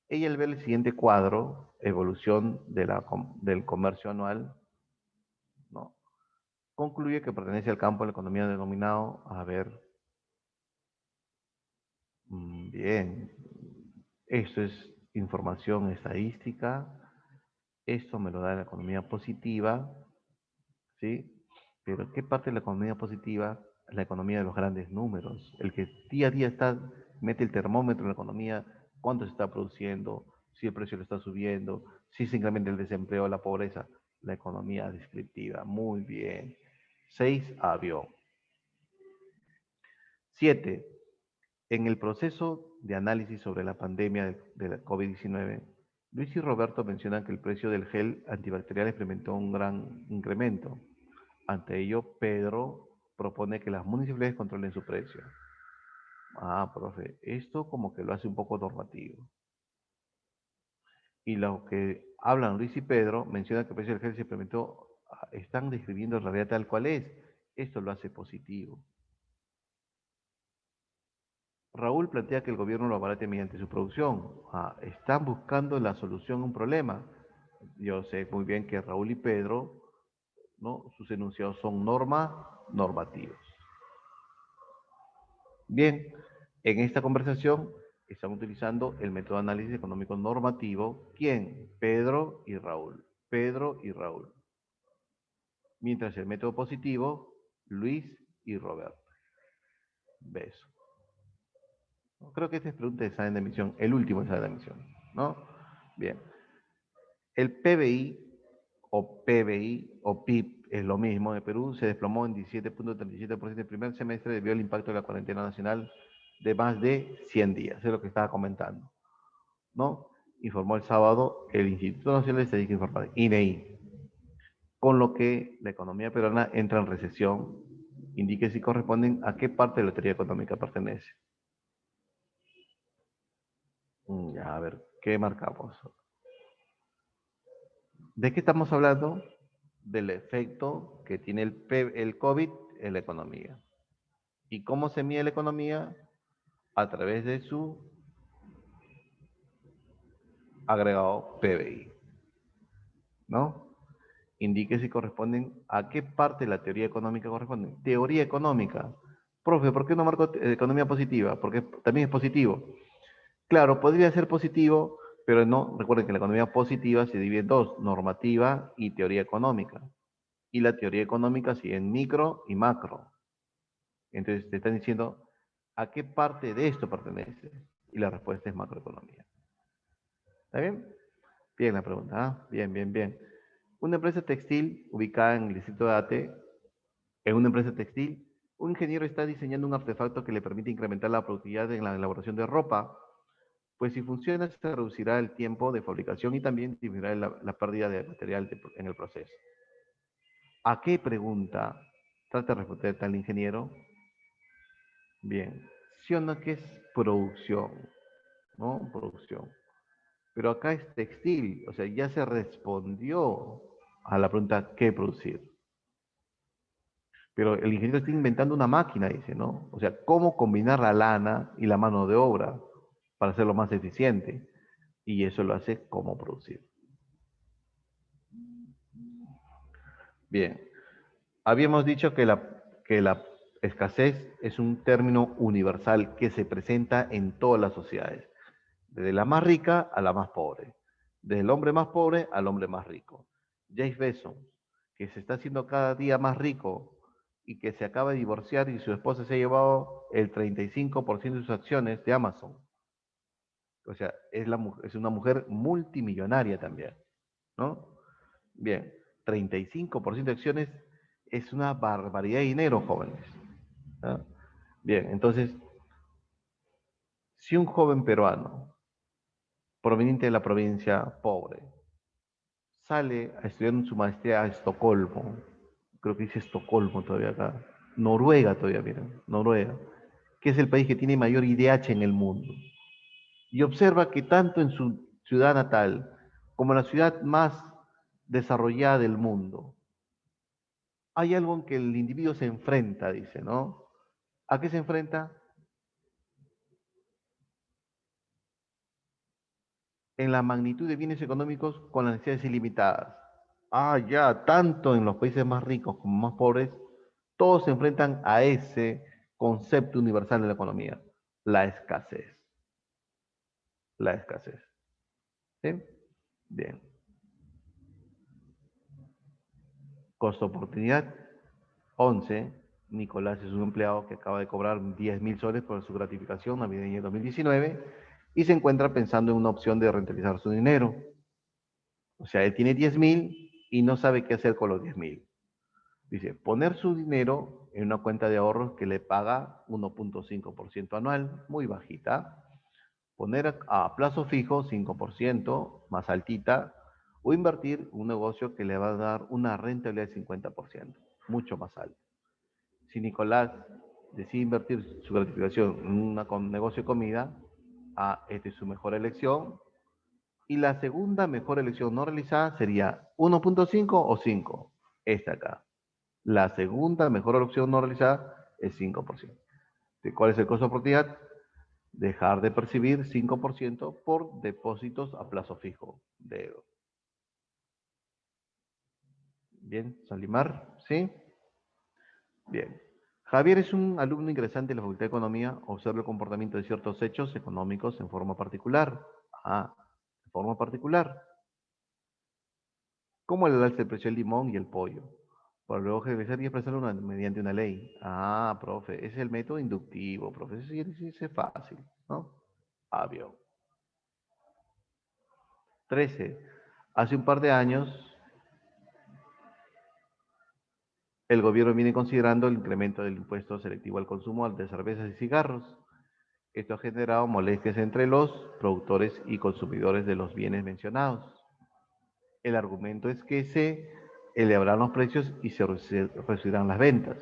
Ella al ver el siguiente cuadro, evolución del comercio anual, ¿no? Concluye que pertenece al campo de la economía denominado, bien, esto es información estadística, esto me lo da la economía positiva, ¿sí? Pero ¿qué parte de la economía positiva? La economía de los grandes números, el que día a día mete el termómetro en la economía, cuánto se está produciendo, si el precio lo está subiendo, si se incrementa el desempleo, la pobreza, la economía descriptiva. Muy bien. 6, avión. 7. En el proceso de análisis sobre la pandemia de la COVID-19, Luis y Roberto mencionan que el precio del gel antibacterial experimentó un gran incremento. Ante ello, Pedro propone que las municipalidades controlen su precio. Profe, esto como que lo hace un poco normativo. Y lo que hablan Luis y Pedro mencionan que el precio del gel se implementó, están describiendo la realidad tal cual es. Esto lo hace positivo. Raúl plantea que el gobierno lo abarate mediante su producción. Están buscando la solución a un problema. Yo sé muy bien que Raúl y Pedro, ¿no? Sus enunciados son normativos. Bien, en esta conversación están utilizando el método de análisis económico normativo. ¿Quién? Pedro y Raúl. Pedro y Raúl. Mientras el método positivo, Luis y Roberto. Beso. Creo que esta es pregunta de examen de admisión, el último examen de admisión, ¿no? Bien. El PBI o PIB es lo mismo. En Perú se desplomó en 17.37% el primer semestre debido al impacto de la cuarentena nacional de más de 100 días. Eso es lo que estaba comentando, ¿no? Informó el sábado el Instituto Nacional de Estadística e Informática, INEI, con lo que la economía peruana entra en recesión. Indique si corresponden a qué parte de la teoría económica pertenece. Ya, a ver, ¿qué marcamos? ¿De qué estamos hablando? Del efecto que tiene el COVID en la economía. ¿Y cómo se mide la economía? A través de su agregado PBI, ¿no? Indique si corresponden a qué parte de la teoría económica corresponden. Teoría económica. Profe, ¿por qué no marco economía positiva? Porque también es positivo. Claro, podría ser positivo, pero no. Recuerden que la economía positiva se divide en dos, normativa y teoría económica. Y la teoría económica sigue en micro y macro. Entonces te están diciendo a qué parte de esto pertenece. Y la respuesta es macroeconomía. ¿Está bien? Bien la pregunta, ¿ah? Bien, bien, bien. Una empresa textil ubicada en el distrito de Ate, en una empresa textil, un ingeniero está diseñando un artefacto que le permite incrementar la productividad en la elaboración de ropa, pues si funciona se reducirá el tiempo de fabricación y también disminuirá la pérdida de material en el proceso. ¿A qué pregunta trata de responder tal ingeniero? Bien, sí o no que es producción, ¿no? Producción. Pero acá es textil, o sea, ya se respondió a la pregunta ¿qué producir? Pero el ingeniero está inventando una máquina, dice, ¿no? O sea, cómo combinar la lana y la mano de obra para hacerlo más eficiente. Y eso lo hace cómo producir. Bien, habíamos dicho que la escasez es un término universal que se presenta en todas las sociedades, desde la más rica a la más pobre, desde el hombre más pobre al hombre más rico. Jeff Bezos, que se está haciendo cada día más rico y que se acaba de divorciar y su esposa se ha llevado el 35% de sus acciones de Amazon. O sea, es una mujer multimillonaria también, ¿no? Bien, 35% de acciones es una barbaridad de dinero, jóvenes. ¿No? Bien, entonces, si un joven peruano proveniente de la provincia pobre sale a estudiar su maestría a Estocolmo, creo que dice Estocolmo todavía acá, Noruega todavía, miren, Noruega, que es el país que tiene mayor IDH en el mundo, y observa que tanto en su ciudad natal como en la ciudad más desarrollada del mundo, hay algo en que el individuo se enfrenta, dice, ¿no? ¿A qué se enfrenta? En la magnitud de bienes económicos con las necesidades ilimitadas. Ah, ya, tanto en los países más ricos como más pobres, todos se enfrentan a ese concepto universal de la economía, la escasez. La escasez. ¿Sí? Bien. Costo-oportunidad, 11. Nicolás es un empleado que acaba de cobrar 10.000 soles por su gratificación navideña de 2019 y se encuentra pensando en una opción de rentabilizar su dinero. O sea, él tiene 10.000 y no sabe qué hacer con los 10.000. Dice, poner su dinero en una cuenta de ahorros que le paga 1.5% anual, muy bajita. Poner a plazo fijo 5%, más altita. O invertir en un negocio que le va a dar una rentabilidad de 50%, mucho más alta. Si Nicolás decide invertir su gratificación en un negocio de comida, esta es su mejor elección. Y la segunda mejor elección no realizada sería 1.5 o 5. Esta acá. La segunda mejor opción no realizada es 5%. ¿Cuál es el costo de oportunidad? Dejar de percibir 5% por depósitos a plazo fijo de euros. Bien, Salimar, ¿sí? Bien. Javier es un alumno ingresante de la Facultad de Economía. Observa el comportamiento de ciertos hechos económicos en forma particular. En forma particular. Como el alza del precio del limón y el pollo. Para luego regresar y expresarlo mediante una ley. Ah, profe, ese es el método inductivo, profe. Eso sí es fácil, ¿no? Avión. 13. Hace un par de años, el gobierno viene considerando el incremento del impuesto selectivo al consumo de cervezas y cigarros. Esto ha generado molestias entre los productores y consumidores de los bienes mencionados. El argumento es que se elevarán los precios y se reducirán las ventas.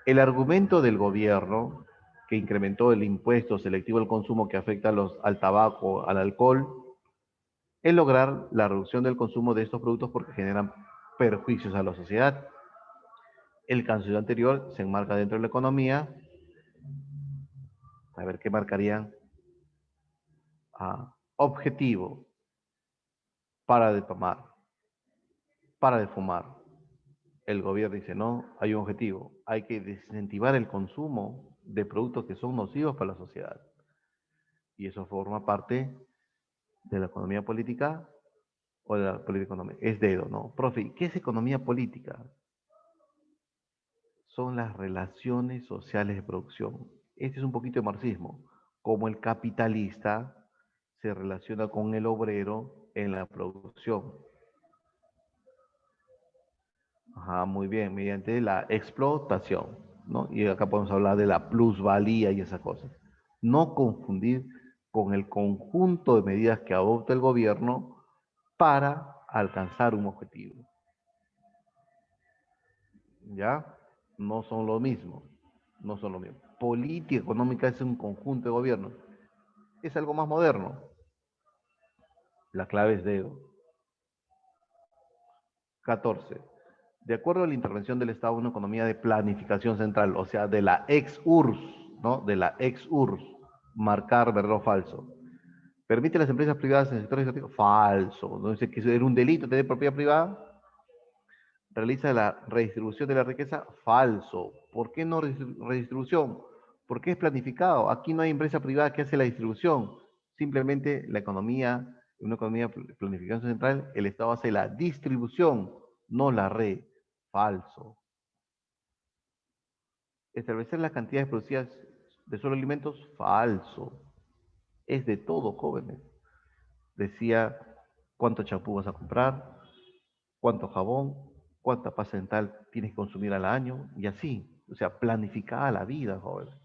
El argumento del gobierno, que incrementó el impuesto selectivo al consumo que afecta al tabaco, al alcohol, es lograr la reducción del consumo de estos productos porque generan perjuicios a la sociedad. El canciller anterior se enmarca dentro de la economía. A ver qué marcarían. Objetivo, para de tomar, para de fumar. El gobierno dice, no, hay un objetivo, hay que desincentivar el consumo de productos que son nocivos para la sociedad. Y eso forma parte de la economía política o de la política económica. Es dedo, ¿no? Profe, ¿qué es economía política? Son las relaciones sociales de producción. Este es un poquito de marxismo. Como el capitalista se relaciona con el obrero en la producción. Ajá, muy bien, mediante la explotación, ¿no? Y acá podemos hablar de la plusvalía y esas cosas. No confundir con el conjunto de medidas que adopta el gobierno para alcanzar un objetivo. ¿Ya? No son lo mismo. No son lo mismo. Política económica es un conjunto de gobiernos. Es algo más moderno. La clave es dedo. 14. De acuerdo a la intervención del Estado en una economía de planificación central, o sea, de la ex-URSS, ¿no? De la ex-URSS, marcar verdadero o falso. ¿Permite a las empresas privadas en el sector estratégicos? Falso. ¿No dice que era un delito tener propiedad privada? ¿Realiza la redistribución de la riqueza? Falso. ¿Por qué no redistribución? Porque es planificado. Aquí no hay empresa privada que hace la distribución. Simplemente la economía, en una economía de planificación central, el Estado hace la distribución, no la red. Falso. Establecer las cantidades producidas de solo alimentos, falso. Es de todo, jóvenes. Decía cuánto champú vas a comprar, cuánto jabón, cuánta pasta dental tienes que consumir al año, y así. O sea, planificada la vida, jóvenes.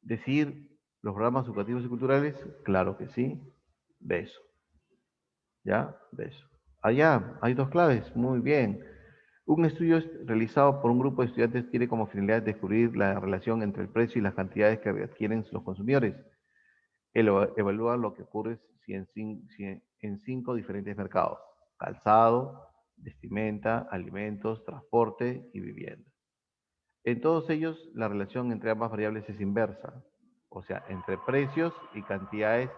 Decir los programas educativos y culturales, claro que sí. Beso. ¿Ya? Beso. Allá, hay dos claves, muy bien. Un estudio realizado por un grupo de estudiantes tiene como finalidad descubrir la relación entre el precio y las cantidades que adquieren los consumidores. Evalúa lo que ocurre si en 5 diferentes mercados: calzado, vestimenta, alimentos, transporte y vivienda. En todos ellos, la relación entre ambas variables es inversa. O sea, entre precios y cantidades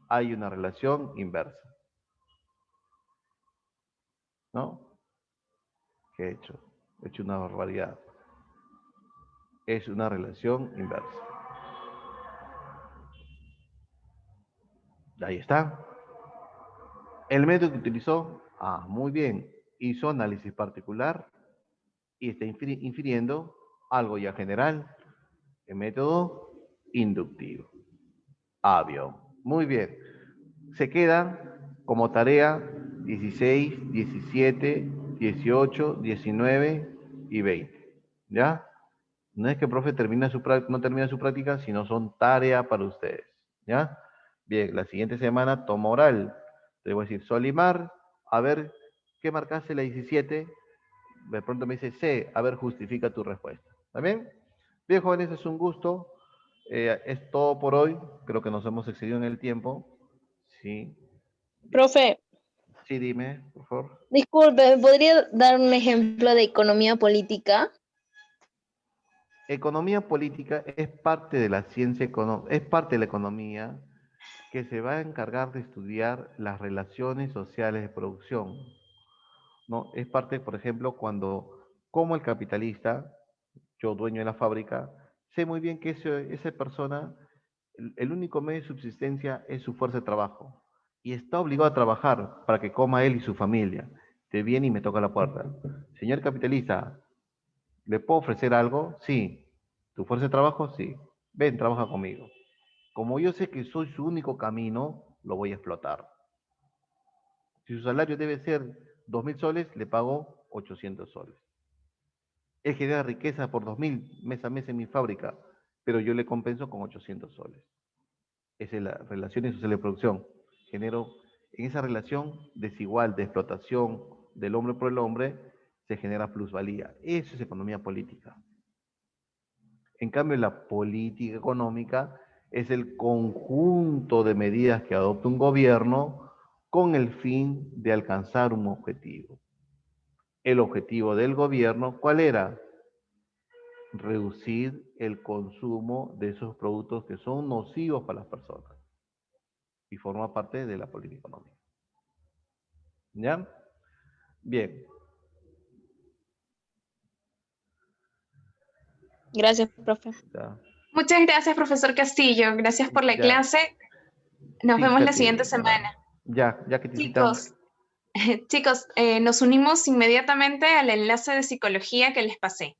hay una relación inversa. ¿No? ¿Qué he hecho? He hecho una barbaridad. Es una relación inversa. Ahí está. El método que utilizó, muy bien, hizo análisis particular y está infiriendo algo ya general. El método inductivo. Avión. Muy bien. Se queda como tarea 16, 17, 18, 19 y 20. ¿Ya? No es que el profe no termina su práctica, sino son tarea para ustedes. ¿Ya? Bien, la siguiente semana toma oral. Te voy a decir Solimar, a ver qué marcaste la 17. De pronto me dice C, a ver, justifica tu respuesta. ¿Está bien? Bien, jóvenes, es un gusto. Es todo por hoy. Creo que nos hemos excedido en el tiempo. Sí. Profe, Sí, dime, por favor. disculpe, ¿me podría dar un ejemplo de economía política? Economía política es parte de la ciencia económica, es parte de la economía que se va a encargar de estudiar las relaciones sociales de producción, ¿no? Es parte, por ejemplo, como el capitalista, yo dueño de la fábrica, sé muy bien que esa persona, el único medio de subsistencia es su fuerza de trabajo y está obligado a trabajar para que coma él y su familia. te viene y me toca la puerta. Señor capitalista, ¿le puedo ofrecer algo? Sí. ¿Tu fuerza de trabajo? Sí. Ven, trabaja conmigo. Como yo sé que soy su único camino, lo voy a explotar. Si su salario debe ser 2.000 soles, le pago 800 soles. Él genera riqueza por 2.000 mes a mes en mi fábrica, pero yo le compenso con 800 soles. Esa es la relación social de producción. Genero, en esa relación desigual de explotación del hombre por el hombre, se genera plusvalía. Eso es economía política. En cambio, la política económica es el conjunto de medidas que adopta un gobierno con el fin de alcanzar un objetivo. El objetivo del gobierno, ¿cuál era? Reducir el consumo de esos productos que son nocivos para las personas y forma parte de la política económica. ¿Ya? Bien. Gracias, profe. Ya. Muchas gracias, profesor Castillo. Gracias por la Ya. clase. Nos vemos la siguiente Fíjate, semana. ya que te Chicos, chicos, nos unimos inmediatamente al enlace de psicología que les pasé.